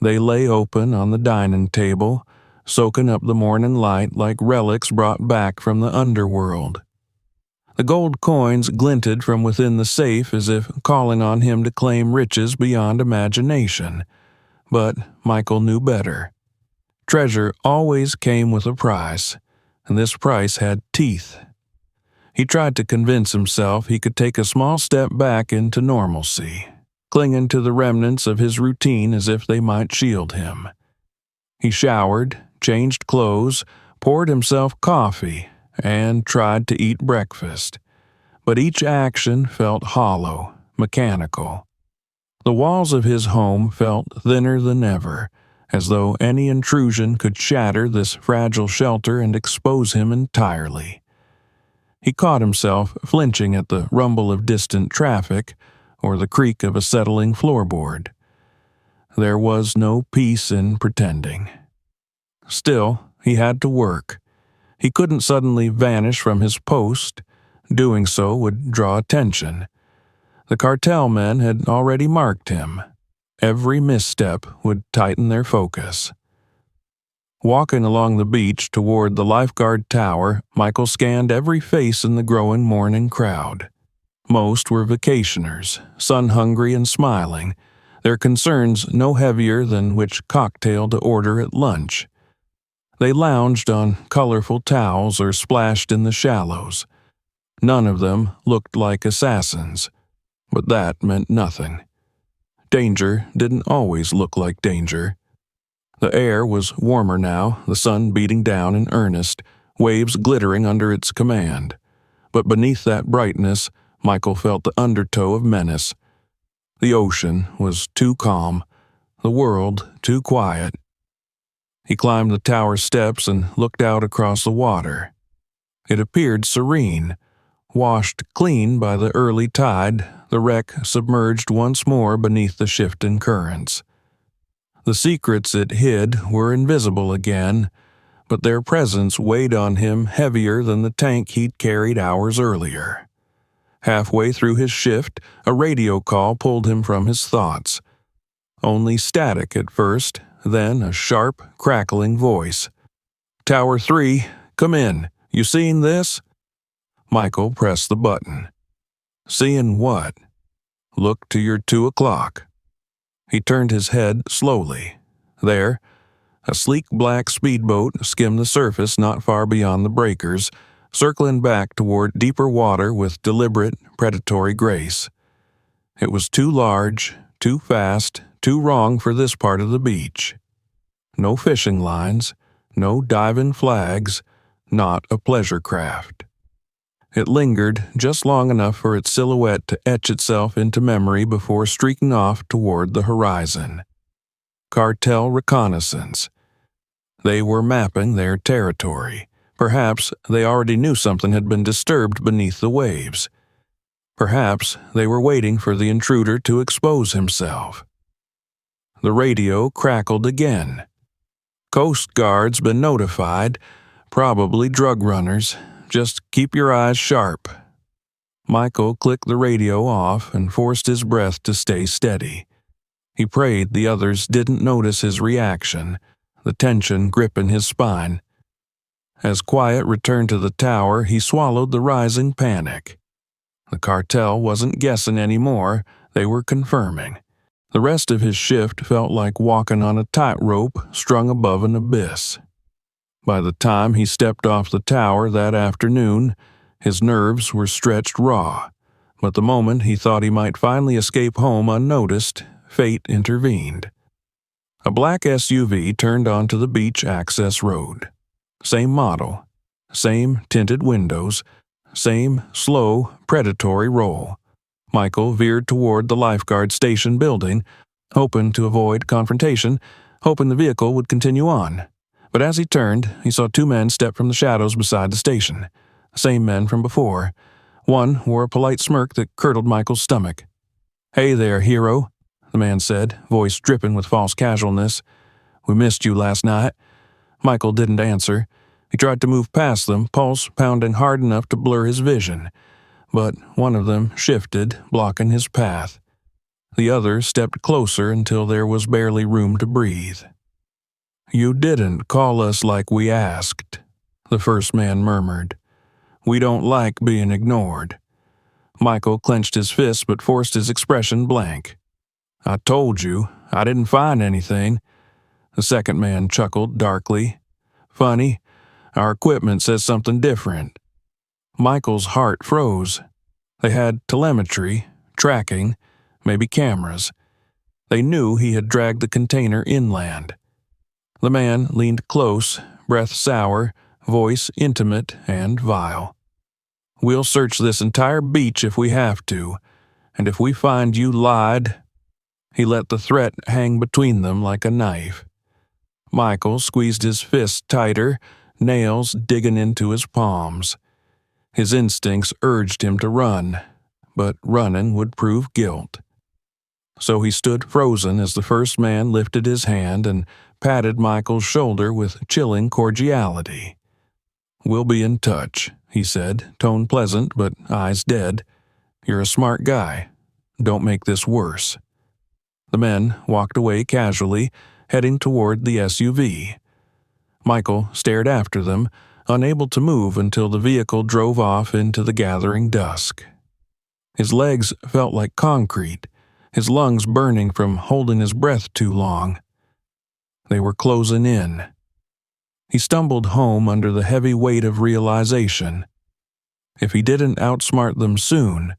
They lay open on the dining table, soaking up the morning light like relics brought back from the underworld. The gold coins glinted from within the safe as if calling on him to claim riches beyond imagination. But Michael knew better. Treasure always came with a price, and this price had teeth. He tried to convince himself he could take a small step back into normalcy, clinging to the remnants of his routine as if they might shield him. He showered, changed clothes, poured himself coffee, and tried to eat breakfast. But each action felt hollow, mechanical. The walls of his home felt thinner than ever, as though any intrusion could shatter this fragile shelter and expose him entirely. He caught himself flinching at the rumble of distant traffic or the creak of a settling floorboard. There was no peace in pretending. Still, he had to work. He couldn't suddenly vanish from his post. Doing so would draw attention. The cartel men had already marked him. Every misstep would tighten their focus. Walking along the beach toward the lifeguard tower, Michael scanned every face in the growing morning crowd. Most were vacationers, sun-hungry and smiling, their concerns no heavier than which cocktail to order at lunch. They lounged on colorful towels or splashed in the shallows. None of them looked like assassins, but that meant nothing. Danger didn't always look like danger. The air was warmer now, the sun beating down in earnest, waves glittering under its command. But beneath that brightness, Michael felt the undertow of menace. The ocean was too calm, the world too quiet. He climbed the tower steps and looked out across the water. It appeared serene. Washed clean by the early tide, the wreck submerged once more beneath the shifting currents. The secrets it hid were invisible again, but their presence weighed on him heavier than the tank he'd carried hours earlier. Halfway through his shift, a radio call pulled him from his thoughts. Only static at first, then a sharp, crackling voice. "Tower 3, come in. You seen this?" Michael pressed the button. Seeing what? Look to your 2 o'clock. He turned his head slowly. There, a sleek black speedboat skimmed the surface not far beyond the breakers, circling back toward deeper water with deliberate, predatory grace. It was too large, too fast, too wrong for this part of the beach. No fishing lines, no diving flags, not a pleasure craft. It lingered just long enough for its silhouette to etch itself into memory before streaking off toward the horizon. Cartel reconnaissance. They were mapping their territory. Perhaps they already knew something had been disturbed beneath the waves. Perhaps they were waiting for the intruder to expose himself. The radio crackled again. Coast Guard's been notified, probably drug runners. Just keep your eyes sharp. Michael clicked the radio off and forced his breath to stay steady. He prayed the others didn't notice his reaction, the tension gripping his spine. As quiet returned to the tower, he swallowed the rising panic. The cartel wasn't guessing anymore, they were confirming. The rest of his shift felt like walking on a tightrope strung above an abyss. By the time he stepped off the tower that afternoon, his nerves were stretched raw. But the moment he thought he might finally escape home unnoticed, fate intervened. A black SUV turned onto the beach access road. Same model, same tinted windows, same slow, predatory roll. Michael veered toward the lifeguard station building, hoping to avoid confrontation, hoping the vehicle would continue on. But as he turned, he saw 2 men step from the shadows beside the station. The same men from before. One wore a polite smirk that curdled Michael's stomach. "Hey there, hero," the man said, voice dripping with false casualness. "We missed you last night." Michael didn't answer. He tried to move past them, pulse pounding hard enough to blur his vision. but one of them shifted, blocking his path. The other stepped closer until there was barely room to breathe. "You didn't call us like we asked," the first man murmured. "We don't like being ignored." Michael clenched his fist but forced his expression blank. "I told you, I didn't find anything." The second man chuckled darkly. "Funny, our equipment says something different." Michael's heart froze. They had telemetry, tracking, maybe cameras. They knew he had dragged the container inland. The man leaned close, breath sour, voice intimate and vile. "We'll search this entire beach if we have to, and if we find you lied—" He let the threat hang between them like a knife. Michael squeezed his fist tighter, nails digging into his palms. His instincts urged him to run, but running would prove guilt. So he stood frozen as the first man lifted his hand and patted Michael's shoulder with chilling cordiality. "We'll be in touch," he said, tone pleasant but eyes dead. "You're a smart guy. Don't make this worse." The men walked away casually, heading toward the SUV. Michael stared after them, unable to move until the vehicle drove off into the gathering dusk. His legs felt like concrete, his lungs burning from holding his breath too long. They were closing in. He stumbled home under the heavy weight of realization. If he didn't outsmart them soon,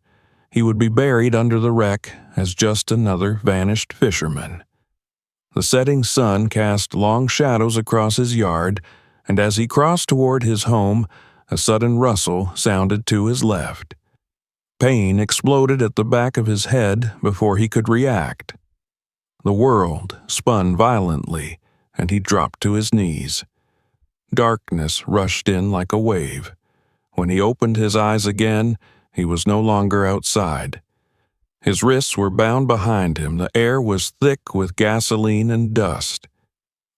he would be buried under the wreck as just another vanished fisherman. The setting sun cast long shadows across his yard, and as he crossed toward his home, a sudden rustle sounded to his left. Pain exploded at the back of his head before he could react. The world spun violently, and he dropped to his knees. Darkness rushed in like a wave. When he opened his eyes again, he was no longer outside. His wrists were bound behind him. The air was thick with gasoline and dust.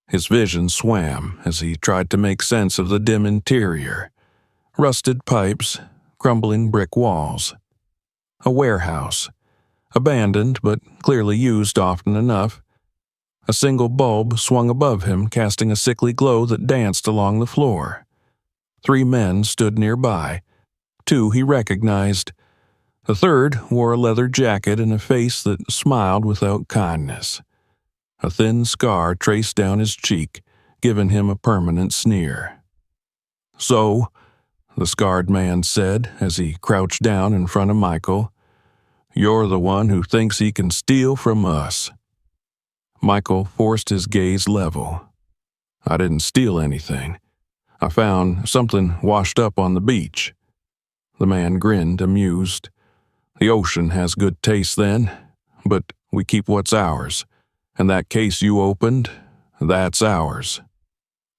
His vision swam as he tried to make sense of the dim interior. Rusted pipes, crumbling brick walls. A warehouse. Abandoned, but clearly used often enough. A single bulb swung above him, casting a sickly glow that danced along the floor. 3 men stood nearby. 2 he recognized. The third wore a leather jacket and a face that smiled without kindness. A thin scar traced down his cheek, giving him a permanent sneer. "So," the scarred man said as he crouched down in front of Michael, "you're the one who thinks he can steal from us." Michael forced his gaze level. "I didn't steal anything. I found something washed up on the beach." The man grinned, amused. "The ocean has good taste then, but we keep what's ours. And that case you opened, that's ours."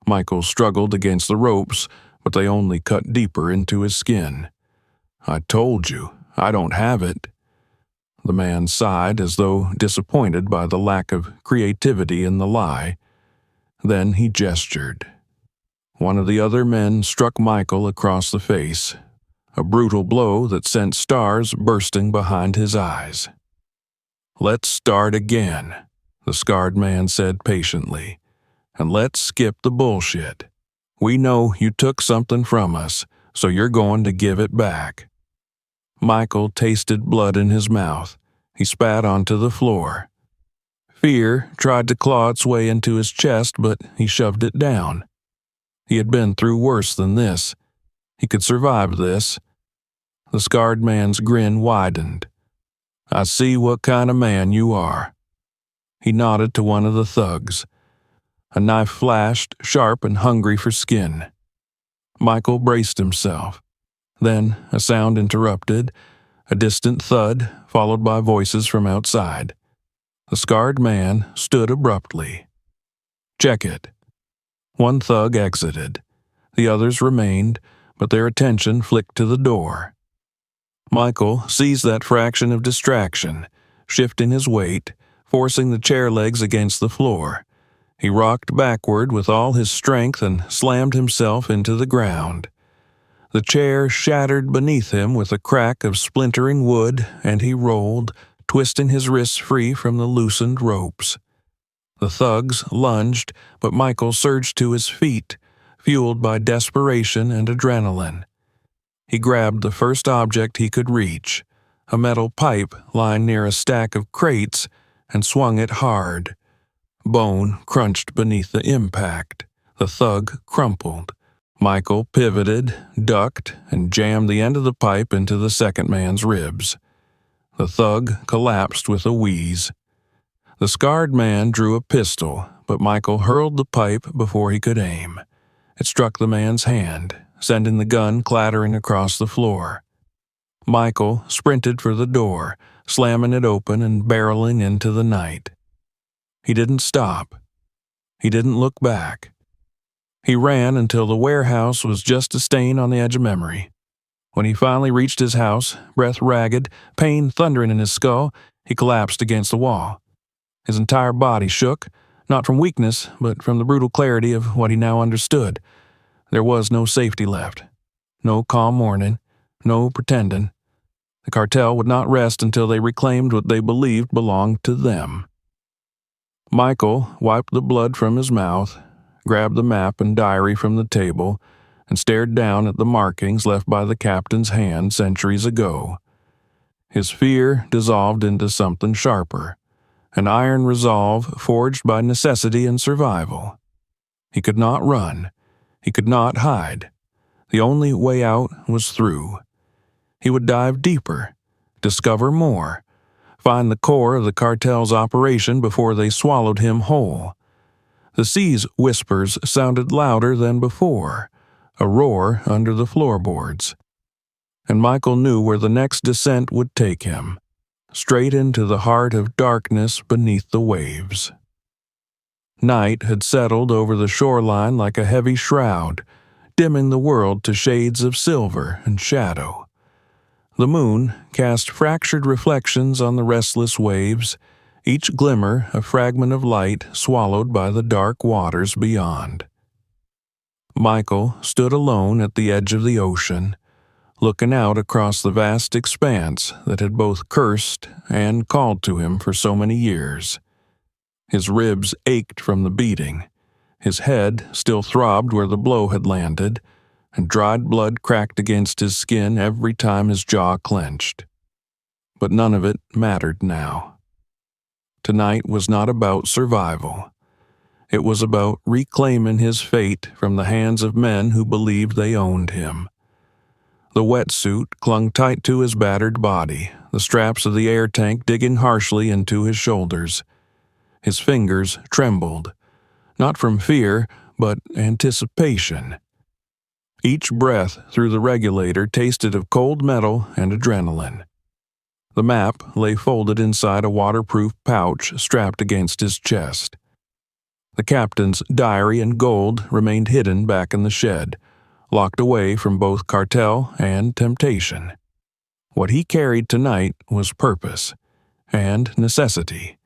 Michael struggled against the ropes, but they only cut deeper into his skin. "I told you, I don't have it." The man sighed as though disappointed by the lack of creativity in the lie. Then he gestured. One of the other men struck Michael across the face, a brutal blow that sent stars bursting behind his eyes. "Let's start again," the scarred man said patiently, "and let's skip the bullshit. We know you took something from us, so you're going to give it back." Michael tasted blood in his mouth. He spat onto the floor. Fear tried to claw its way into his chest, but he shoved it down. He had been through worse than this. He could survive this. The scarred man's grin widened. "I see what kind of man you are." He nodded to one of the thugs. A knife flashed, sharp and hungry for skin. Michael braced himself. Then a sound interrupted, a distant thud, followed by voices from outside. The scarred man stood abruptly. "Check it." One thug exited. The others remained, but their attention flicked to the door. Michael seized that fraction of distraction, shifting his weight, forcing the chair legs against the floor. He rocked backward with all his strength and slammed himself into the ground. The chair shattered beneath him with a crack of splintering wood, and he rolled, twisting his wrists free from the loosened ropes. The thugs lunged, but Michael surged to his feet, fueled by desperation and adrenaline. He grabbed the first object he could reach, a metal pipe lying near a stack of crates, and swung it hard. Bone crunched beneath the impact. The thug crumpled. Michael pivoted, ducked, and jammed the end of the pipe into the second man's ribs. The thug collapsed with a wheeze. The scarred man drew a pistol, but Michael hurled the pipe before he could aim. It struck the man's hand, sending the gun clattering across the floor. Michael sprinted for the door, slamming it open and barreling into the night. He didn't stop. He didn't look back. He ran until the warehouse was just a stain on the edge of memory. When he finally reached his house, breath ragged, pain thundering in his skull, he collapsed against the wall. His entire body shook, not from weakness, but from the brutal clarity of what he now understood. There was no safety left. No calm morning. No pretending. The cartel would not rest until they reclaimed what they believed belonged to them. Michael wiped the blood from his mouth, grabbed the map and diary from the table, and stared down at the markings left by the captain's hand centuries ago. His fear dissolved into something sharper, an iron resolve forged by necessity and survival. He could not run. He could not hide. The only way out was through. He would dive deeper, discover more, find the core of the cartel's operation before they swallowed him whole. The sea's whispers sounded louder than before, a roar under the floorboards. And Michael knew where the next descent would take him, straight into the heart of darkness beneath the waves. Night had settled over the shoreline like a heavy shroud, dimming the world to shades of silver and shadow. The moon cast fractured reflections on the restless waves, each glimmer a fragment of light swallowed by the dark waters beyond. Michael stood alone at the edge of the ocean, looking out across the vast expanse that had both cursed and called to him for so many years. His ribs ached from the beating. His head still throbbed where the blow had landed, and dried blood cracked against his skin every time his jaw clenched. But none of it mattered now. Tonight was not about survival. It was about reclaiming his fate from the hands of men who believed they owned him. The wetsuit clung tight to his battered body, the straps of the air tank digging harshly into his shoulders. His fingers trembled, not from fear, but anticipation. Each breath through the regulator tasted of cold metal and adrenaline. The map lay folded inside a waterproof pouch strapped against his chest. The captain's diary and gold remained hidden back in the shed, locked away from both cartel and temptation. What he carried tonight was purpose and necessity.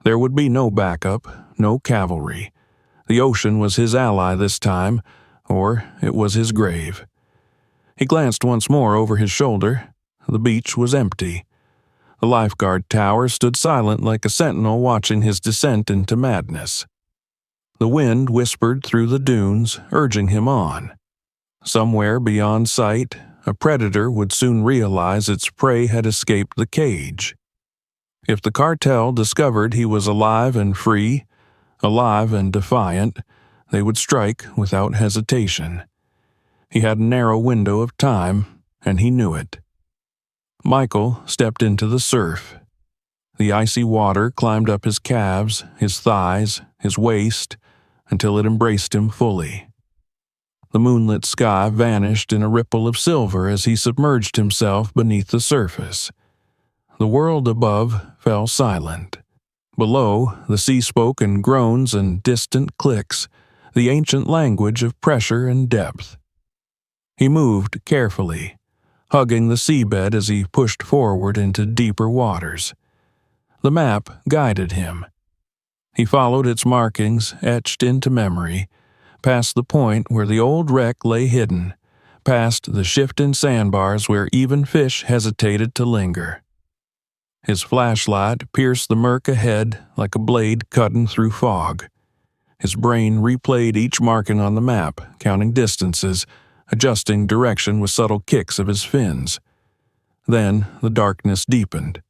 There would be no backup, no cavalry. The ocean was his ally this time, or it was his grave. He glanced once more over his shoulder. The beach was empty. The lifeguard tower stood silent like a sentinel watching his descent into madness. The wind whispered through the dunes, urging him on. Somewhere beyond sight, a predator would soon realize its prey had escaped the cage. If the cartel discovered he was alive and free, alive and defiant, they would strike without hesitation. He had a narrow window of time, and he knew it. Michael stepped into the surf. The icy water climbed up his calves, his thighs, his waist, until it embraced him fully. The moonlit sky vanished in a ripple of silver as he submerged himself beneath the surface. The world above fell silent. Below, the sea spoke in groans and distant clicks, the ancient language of pressure and depth. He moved carefully, hugging the seabed as he pushed forward into deeper waters. The map guided him. He followed its markings etched into memory, past the point where the old wreck lay hidden, past the shifting sandbars where even fish hesitated to linger. His flashlight pierced the murk ahead like a blade cutting through fog. His brain replayed each marking on the map, counting distances, adjusting direction with subtle kicks of his fins. Then the darkness deepened.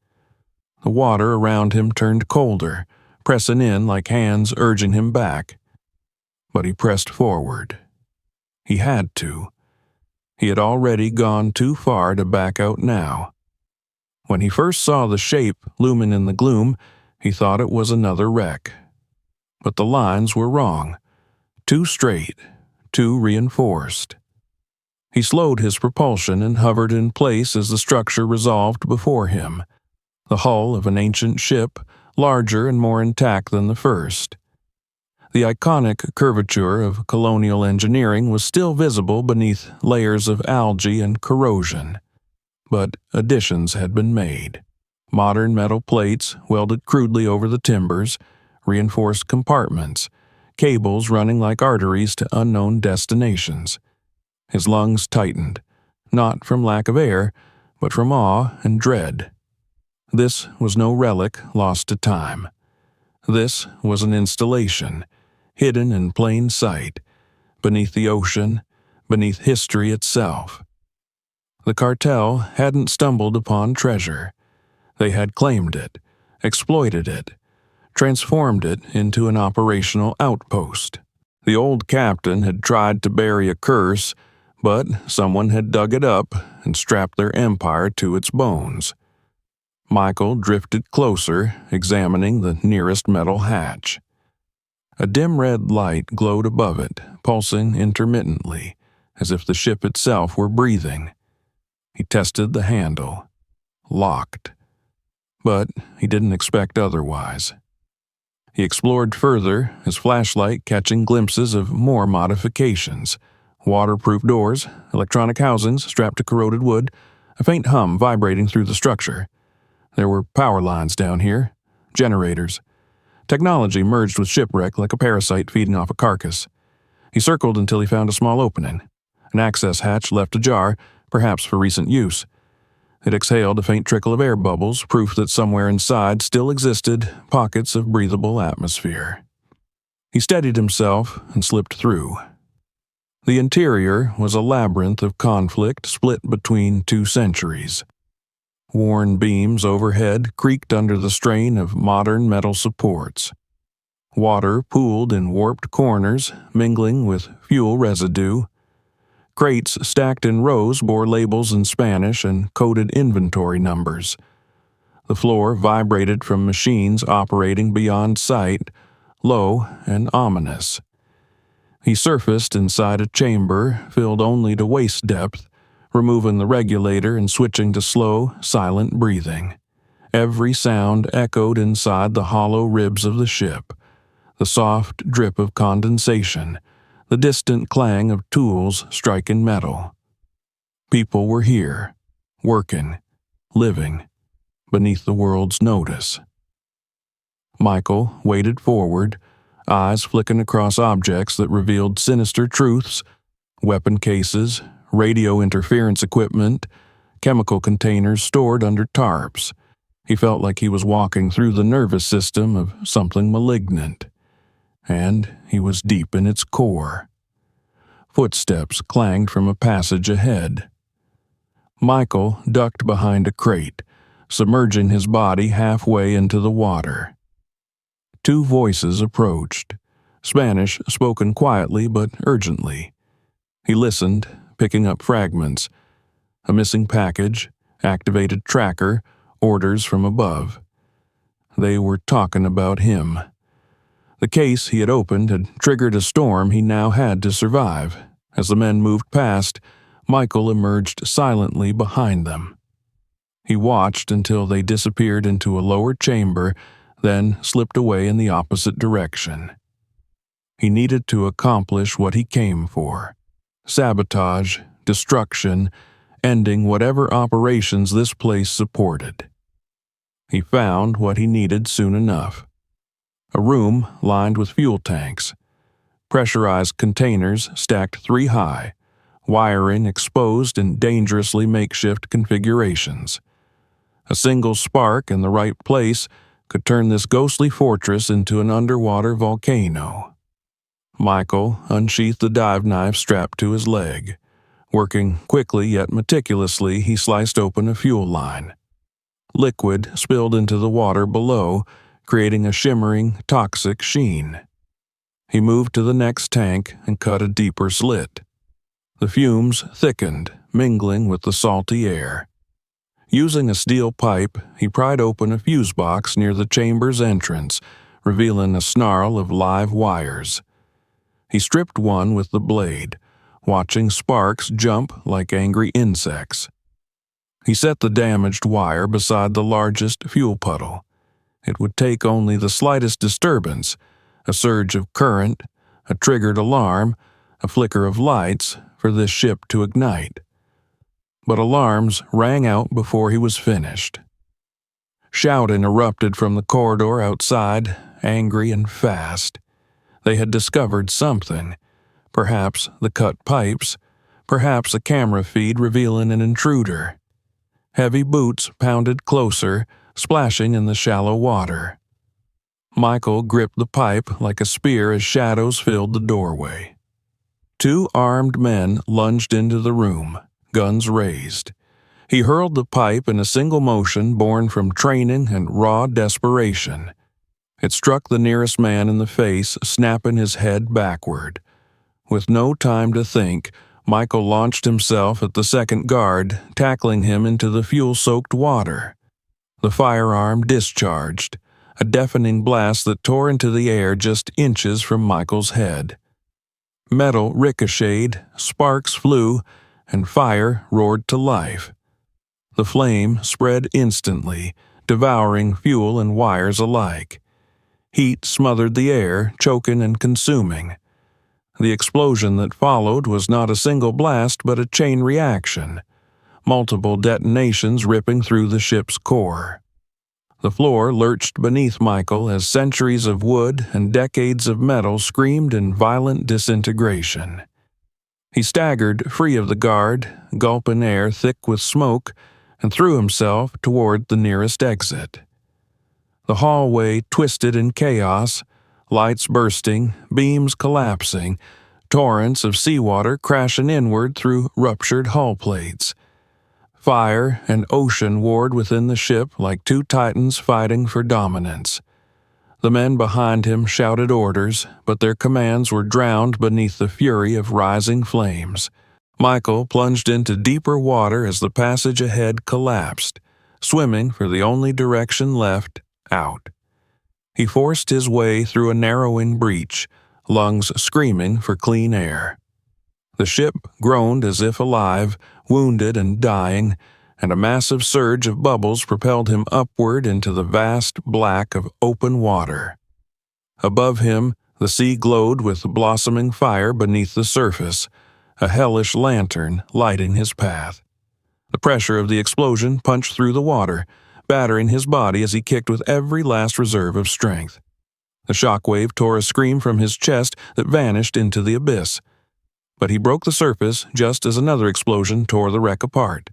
The water around him turned colder, pressing in like hands urging him back. But he pressed forward. He had to. He had already gone too far to back out now. When he first saw the shape looming in the gloom, he thought it was another wreck. But the lines were wrong. Too straight, too reinforced. He slowed his propulsion and hovered in place as the structure resolved before him. The hull of an ancient ship, larger and more intact than the first. The iconic curvature of colonial engineering was still visible beneath layers of algae and corrosion. But additions had been made. Modern metal plates welded crudely over the timbers, reinforced compartments, cables running like arteries to unknown destinations. His lungs tightened, not from lack of air, but from awe and dread. This was no relic lost to time. This was an installation, hidden in plain sight, beneath the ocean, beneath history itself. The cartel hadn't stumbled upon treasure. They had claimed it, exploited it, transformed it into an operational outpost. The old captain had tried to bury a curse, but someone had dug it up and strapped their empire to its bones. Michael drifted closer, examining the nearest metal hatch. A dim red light glowed above it, pulsing intermittently, as if the ship itself were breathing. He tested the handle. Locked. But he didn't expect otherwise. He explored further, his flashlight catching glimpses of more modifications. Waterproof doors, electronic housings strapped to corroded wood, a faint hum vibrating through the structure. There were power lines down here, generators. Technology merged with shipwreck like a parasite feeding off a carcass. He circled until he found a small opening. An access hatch left ajar, perhaps for recent use. It exhaled a faint trickle of air bubbles, proof that somewhere inside still existed pockets of breathable atmosphere. He steadied himself and slipped through. The interior was a labyrinth of conflict split between two centuries. Worn beams overhead creaked under the strain of modern metal supports. Water pooled in warped corners, mingling with fuel residue. Crates stacked in rows bore labels in Spanish and coded inventory numbers. The floor vibrated from machines operating beyond sight, low and ominous. He surfaced inside a chamber filled only to waist depth, removing the regulator and switching to slow, silent breathing. Every sound echoed inside the hollow ribs of the ship, the soft drip of condensation, the distant clang of tools striking metal. People were here, working, living, beneath the world's notice. Michael waded forward, eyes flicking across objects that revealed sinister truths, weapon cases, radio interference equipment, chemical containers stored under tarps. He felt like he was walking through the nervous system of something malignant. And he was deep in its core. Footsteps clanged from a passage ahead. Michael ducked behind a crate, submerging his body halfway into the water. Two voices approached, Spanish spoken quietly but urgently. He listened, picking up fragments. A missing package, activated tracker, orders from above. They were talking about him. The case he had opened had triggered a storm he now had to survive. As the men moved past, Michael emerged silently behind them. He watched until they disappeared into a lower chamber, then slipped away in the opposite direction. He needed to accomplish what he came for: sabotage, destruction, ending whatever operations this place supported. He found what he needed soon enough. A room lined with fuel tanks. Pressurized containers stacked 3 high, wiring exposed in dangerously makeshift configurations. A single spark in the right place could turn this ghostly fortress into an underwater volcano. Michael unsheathed the dive knife strapped to his leg. Working quickly yet meticulously, he sliced open a fuel line. Liquid spilled into the water below, creating a shimmering, toxic sheen. He moved to the next tank and cut a deeper slit. The fumes thickened, mingling with the salty air. Using a steel pipe, he pried open a fuse box near the chamber's entrance, revealing a snarl of live wires. He stripped one with the blade, watching sparks jump like angry insects. He set the damaged wire beside the largest fuel puddle. It would take only the slightest disturbance, a surge of current, a triggered alarm, a flicker of lights, for this ship to ignite. But alarms rang out before he was finished. Shouting erupted from the corridor outside, angry and fast. They had discovered something, perhaps the cut pipes, perhaps a camera feed revealing an intruder. Heavy boots pounded closer, splashing in the shallow water. Michael gripped the pipe like a spear as shadows filled the doorway. 2 armed men lunged into the room, guns raised. He hurled the pipe in a single motion born from training and raw desperation. It struck the nearest man in the face, snapping his head backward. With no time to think, Michael launched himself at the second guard, tackling him into the fuel-soaked water. The firearm discharged, a deafening blast that tore into the air just inches from Michael's head. Metal ricocheted, sparks flew, and fire roared to life. The flame spread instantly, devouring fuel and wires alike. Heat smothered the air, choking and consuming. The explosion that followed was not a single blast but a chain reaction, multiple detonations ripping through the ship's core. The floor lurched beneath Michael as centuries of wood and decades of metal screamed in violent disintegration. He staggered free of the guard, gulping air thick with smoke, and threw himself toward the nearest exit. The hallway twisted in chaos, lights bursting, beams collapsing, torrents of seawater crashing inward through ruptured hull plates. Fire and ocean warred within the ship like 2 titans fighting for dominance. The men behind him shouted orders, but their commands were drowned beneath the fury of rising flames. Michael plunged into deeper water as the passage ahead collapsed, swimming for the only direction left, out. He forced his way through a narrowing breach, lungs screaming for clean air. The ship groaned as if alive, wounded and dying, and a massive surge of bubbles propelled him upward into the vast black of open water. Above him, the sea glowed with blossoming fire beneath the surface, a hellish lantern lighting his path. The pressure of the explosion punched through the water, battering his body as he kicked with every last reserve of strength. The shockwave tore a scream from his chest that vanished into the abyss. But he broke the surface just as another explosion tore the wreck apart.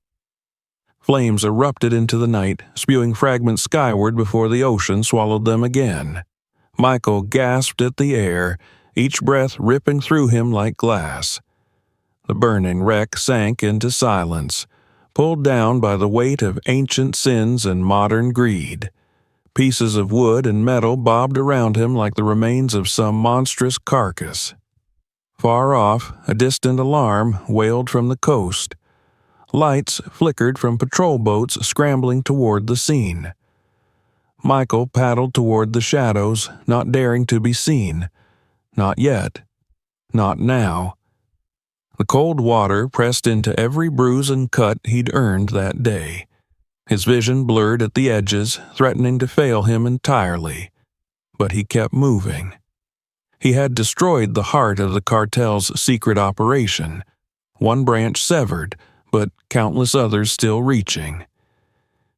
Flames erupted into the night, spewing fragments skyward before the ocean swallowed them again. Michael gasped at the air, each breath ripping through him like glass. The burning wreck sank into silence, pulled down by the weight of ancient sins and modern greed. Pieces of wood and metal bobbed around him like the remains of some monstrous carcass. Far off, a distant alarm wailed from the coast. Lights flickered from patrol boats scrambling toward the scene. Michael paddled toward the shadows, not daring to be seen. Not yet. Not now. The cold water pressed into every bruise and cut he'd earned that day. His vision blurred at the edges, threatening to fail him entirely. But he kept moving. He had destroyed the heart of the cartel's secret operation, one branch severed, but countless others still reaching.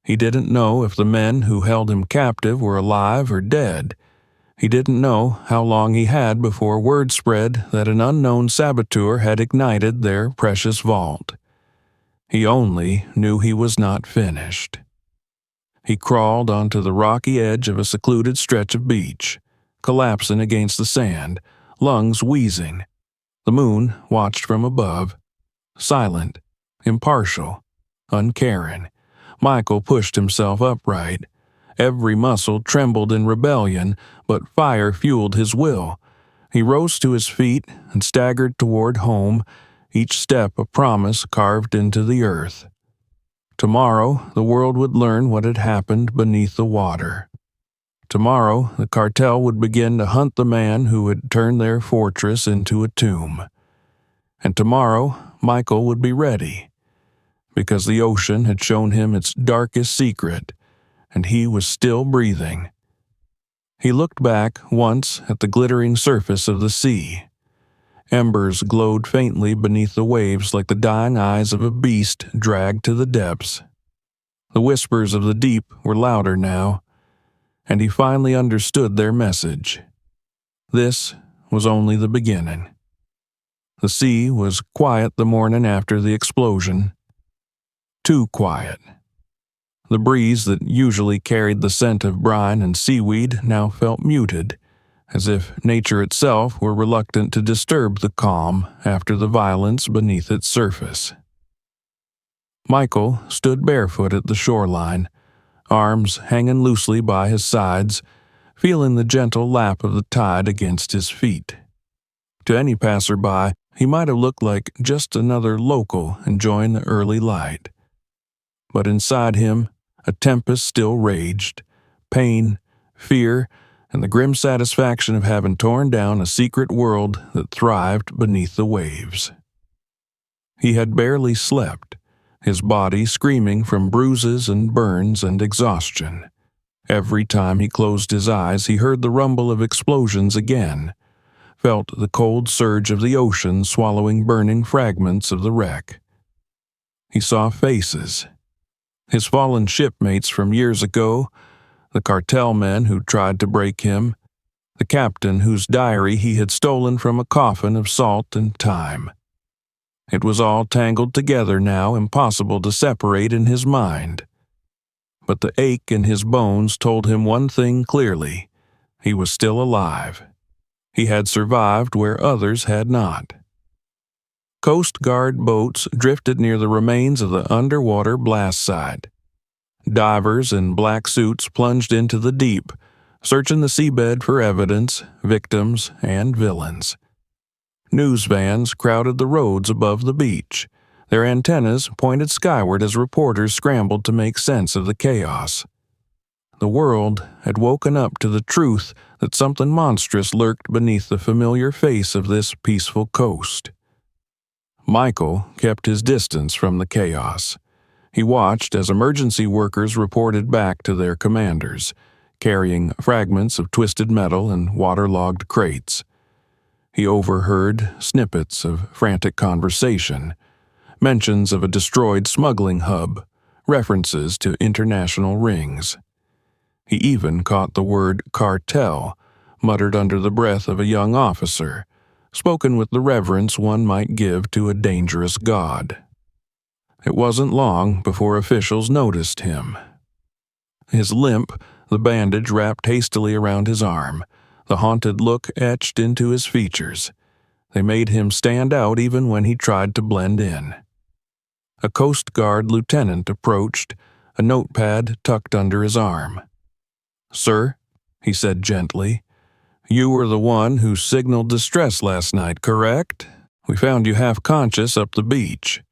He didn't know if the men who held him captive were alive or dead. He didn't know how long he had before word spread that an unknown saboteur had ignited their precious vault. He only knew he was not finished. He crawled onto the rocky edge of a secluded stretch of beach, collapsing against the sand, lungs wheezing. The moon watched from above, silent, impartial, uncaring. Michael pushed himself upright. Every muscle trembled in rebellion, but fire fueled his will. He rose to his feet and staggered toward home, each step a promise carved into the earth. Tomorrow, the world would learn what had happened beneath the water. Tomorrow, the cartel would begin to hunt the man who had turned their fortress into a tomb. And tomorrow, Michael would be ready, because the ocean had shown him its darkest secret, and he was still breathing. He looked back once at the glittering surface of the sea. Embers glowed faintly beneath the waves like the dying eyes of a beast dragged to the depths. The whispers of the deep were louder now, and he finally understood their message. This was only the beginning. The sea was quiet the morning after the explosion. Too quiet. The breeze that usually carried the scent of brine and seaweed now felt muted, as if nature itself were reluctant to disturb the calm after the violence beneath its surface. Michael stood barefoot at the shoreline, arms hanging loosely by his sides, feeling the gentle lap of the tide against his feet. To any passerby, he might have looked like just another local enjoying the early light. But inside him, a tempest still raged, pain, fear, and the grim satisfaction of having torn down a secret world that thrived beneath the waves. He had barely slept, his body screaming from bruises and burns and exhaustion. Every time he closed his eyes, he heard the rumble of explosions again, felt the cold surge of the ocean swallowing burning fragments of the wreck. He saw faces. His fallen shipmates from years ago, the cartel men who tried to break him, the captain whose diary he had stolen from a coffin of salt and thyme. It was all tangled together now, impossible to separate in his mind. But the ache in his bones told him one thing clearly: he was still alive. He had survived where others had not. Coast Guard boats drifted near the remains of the underwater blast site. Divers in black suits plunged into the deep, searching the seabed for evidence, victims, and villains. News vans crowded the roads above the beach, their antennas pointed skyward as reporters scrambled to make sense of the chaos. The world had woken up to the truth that something monstrous lurked beneath the familiar face of this peaceful coast. Michael kept his distance from the chaos. He watched as emergency workers reported back to their commanders, carrying fragments of twisted metal and waterlogged crates. He overheard snippets of frantic conversation, mentions of a destroyed smuggling hub, references to international rings. He even caught the word cartel, muttered under the breath of a young officer, spoken with the reverence one might give to a dangerous god. It wasn't long before officials noticed him. His limp, the bandage wrapped hastily around his arm, the haunted look etched into his features. They made him stand out even when he tried to blend in. A Coast Guard lieutenant approached, a notepad tucked under his arm. "Sir," he said gently, "you were the one who signaled distress last night, correct? We found you half conscious up the beach."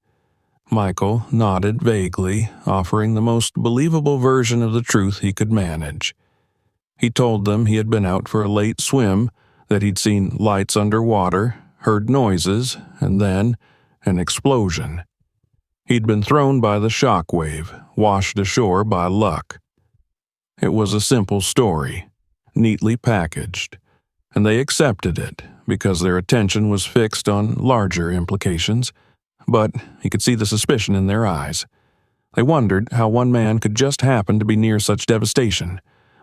Michael nodded vaguely, offering the most believable version of the truth he could manage. He told them he had been out for a late swim, that he'd seen lights underwater, heard noises, and then an explosion. He'd been thrown by the shock wave, washed ashore by luck. It was a simple story, neatly packaged, and they accepted it because their attention was fixed on larger implications, but he could see the suspicion in their eyes. They wondered how one man could just happen to be near such devastation,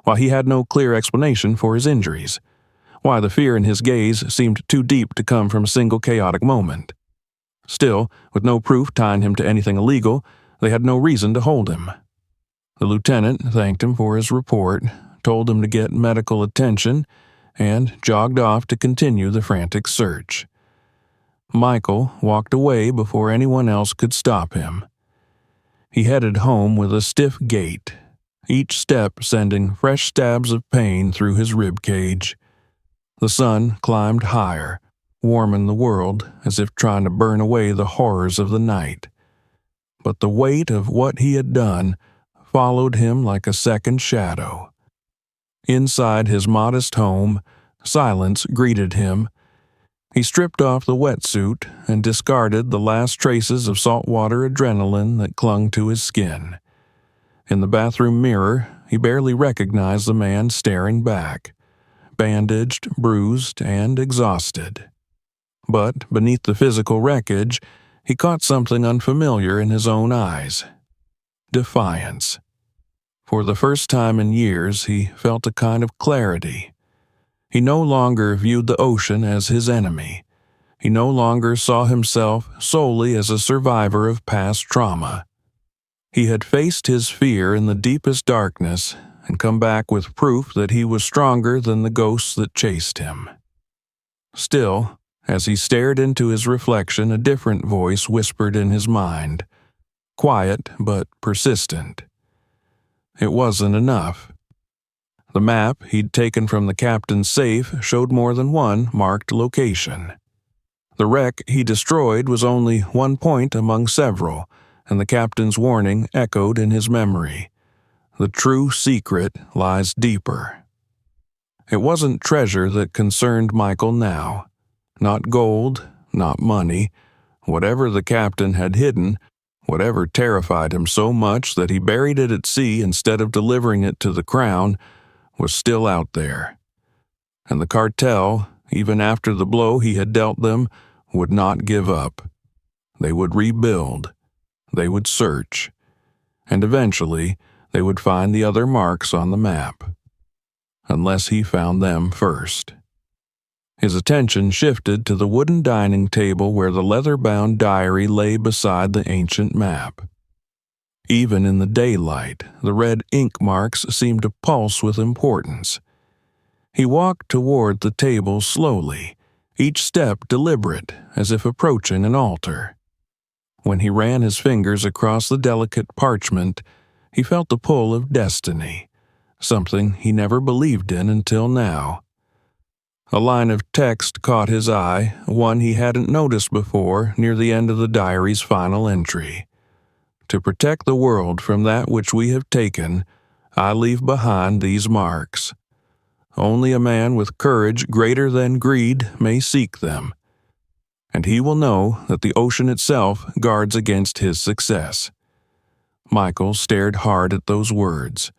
why he had no clear explanation for his injuries, why the fear in his gaze seemed too deep to come from a single chaotic moment. Still, with no proof tying him to anything illegal, they had no reason to hold him. The lieutenant thanked him for his report, told him to get medical attention, and jogged off to continue the frantic search. Michael walked away before anyone else could stop him. He headed home with a stiff gait, each step sending fresh stabs of pain through his rib cage. The sun climbed higher, warming the world as if trying to burn away the horrors of the night. But the weight of what he had done followed him like a second shadow. Inside his modest home, silence greeted him. He stripped off the wetsuit and discarded the last traces of saltwater adrenaline that clung to his skin. In the bathroom mirror, he barely recognized the man staring back, bandaged, bruised, and exhausted. But beneath the physical wreckage, he caught something unfamiliar in his own eyes: defiance. For the first time in years, he felt a kind of clarity. He no longer viewed the ocean as his enemy. He no longer saw himself solely as a survivor of past trauma. He had faced his fear in the deepest darkness and come back with proof that he was stronger than the ghosts that chased him. Still, as he stared into his reflection, a different voice whispered in his mind, quiet but persistent. It wasn't enough. The map he'd taken from the captain's safe showed more than one marked location. The wreck he destroyed was only one point among several, and the captain's warning echoed in his memory. The true secret lies deeper. It wasn't treasure that concerned Michael now. Not gold, not money. Whatever the captain had hidden, whatever terrified him so much that he buried it at sea instead of delivering it to the crown, was still out there. And the cartel, even after the blow he had dealt them, would not give up. They would rebuild. They would search. And eventually, they would find the other marks on the map. Unless he found them first. His attention shifted to the wooden dining table where the leather-bound diary lay beside the ancient map. Even in the daylight, the red ink marks seemed to pulse with importance. He walked toward the table slowly, each step deliberate, as if approaching an altar. When he ran his fingers across the delicate parchment, he felt the pull of destiny, something he never believed in until now. A line of text caught his eye, one he hadn't noticed before, near the end of the diary's final entry. To protect the world from that which we have taken, I leave behind these marks. Only a man with courage greater than greed may seek them, and he will know that the ocean itself guards against his success. Michael stared hard at those words.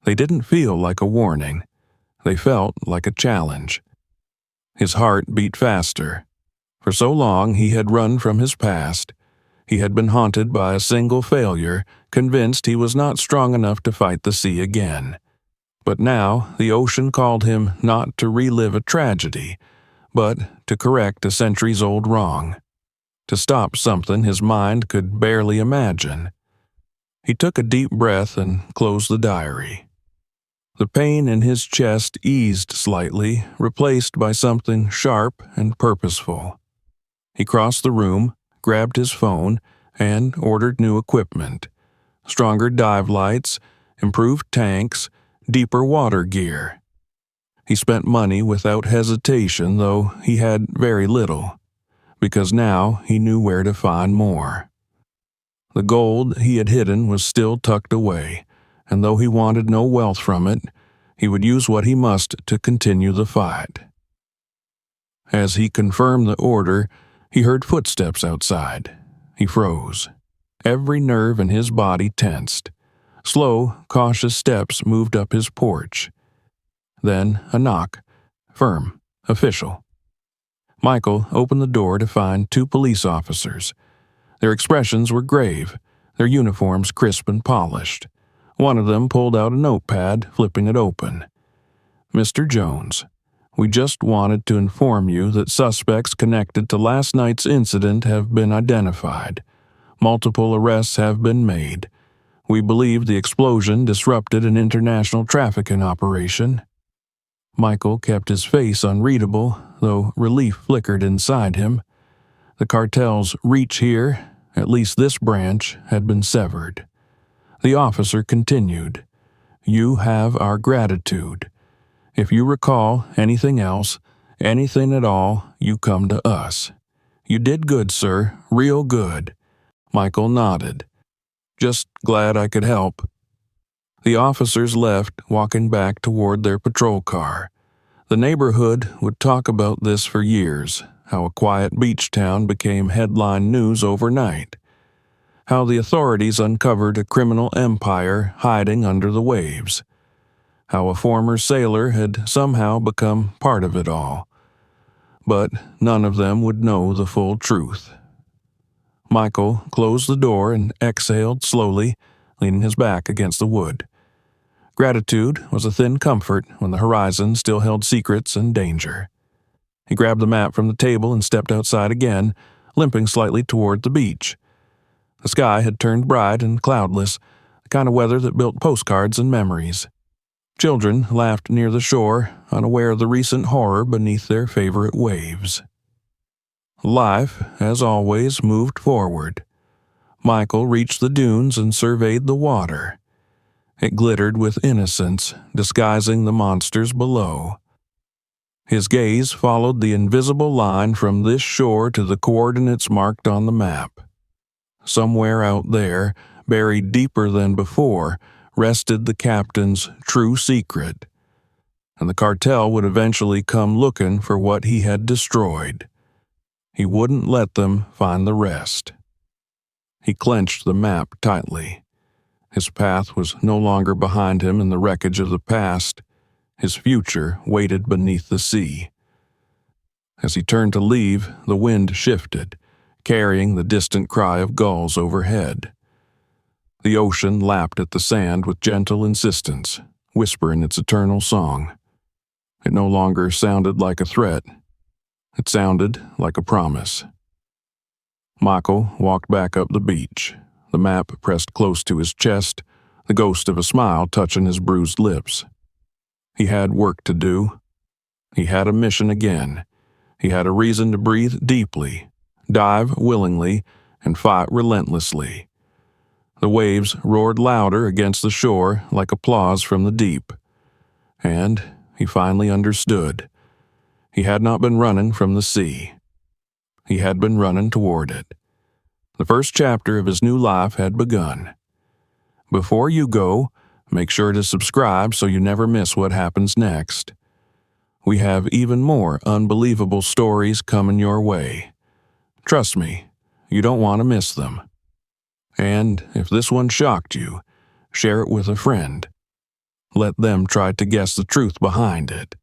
They didn't feel like a warning. They felt like a challenge. His heart beat faster. For so long he had run from his past. He had been haunted by a single failure, convinced he was not strong enough to fight the sea again. But now the ocean called him not to relive a tragedy, but to correct a centuries-old wrong, to stop something his mind could barely imagine. He took a deep breath and closed the diary. The pain in his chest eased slightly, replaced by something sharp and purposeful. He crossed the room, grabbed his phone, and ordered new equipment: stronger dive lights, improved tanks, deeper water gear. He spent money without hesitation, though he had very little, because now he knew where to find more. The gold he had hidden was still tucked away, and though he wanted no wealth from it, he would use what he must to continue the fight. As he confirmed the order, he heard footsteps outside. He froze. Every nerve in his body tensed. Slow, cautious steps moved up his porch. Then a knock. Firm. Official. Michael opened the door to find two police officers. Their expressions were grave, their uniforms crisp and polished. One of them pulled out a notepad, flipping it open. "Mr. Jones, we just wanted to inform you that suspects connected to last night's incident have been identified. Multiple arrests have been made. We believe the explosion disrupted an international trafficking operation." Michael kept his face unreadable, though relief flickered inside him. The cartel's reach here, at least this branch, had been severed. The officer continued, "You have our gratitude. If you recall anything else, anything at all, you come to us." "You did good, sir, real good." Michael nodded. "Just glad I could help." The officers left, walking back toward their patrol car. The neighborhood would talk about this for years, how a quiet beach town became headline news overnight, how the authorities uncovered a criminal empire hiding under the waves, how a former sailor had somehow become part of it all. But none of them would know the full truth. Michael closed the door and exhaled slowly, leaning his back against the wood. Gratitude was a thin comfort when the horizon still held secrets and danger. He grabbed the map from the table and stepped outside again, limping slightly toward the beach. The sky had turned bright and cloudless, the kind of weather that built postcards and memories. Children laughed near the shore, unaware of the recent horror beneath their favorite waves. Life, as always, moved forward. Michael reached the dunes and surveyed the water. It glittered with innocence, disguising the monsters below. His gaze followed the invisible line from this shore to the coordinates marked on the map. Somewhere out there, buried deeper than before, rested the captain's true secret, and the cartel would eventually come looking for what he had destroyed. He wouldn't let them find the rest. He clenched the map tightly. His path was no longer behind him in the wreckage of the past. His future waited beneath the sea. As he turned to leave, the wind shifted, carrying the distant cry of gulls overhead. The ocean lapped at the sand with gentle insistence, whispering its eternal song. It no longer sounded like a threat. It sounded like a promise. Michael walked back up the beach, the map pressed close to his chest, the ghost of a smile touching his bruised lips. He had work to do. He had a mission again. He had a reason to breathe deeply, dive willingly, and fight relentlessly. The waves roared louder against the shore like applause from the deep. And he finally understood. He had not been running from the sea. He had been running toward it. The first chapter of his new life had begun. Before you go, make sure to subscribe so you never miss what happens next. We have even more unbelievable stories coming your way. Trust me, you don't want to miss them. And if this one shocked you, share it with a friend. Let them try to guess the truth behind it.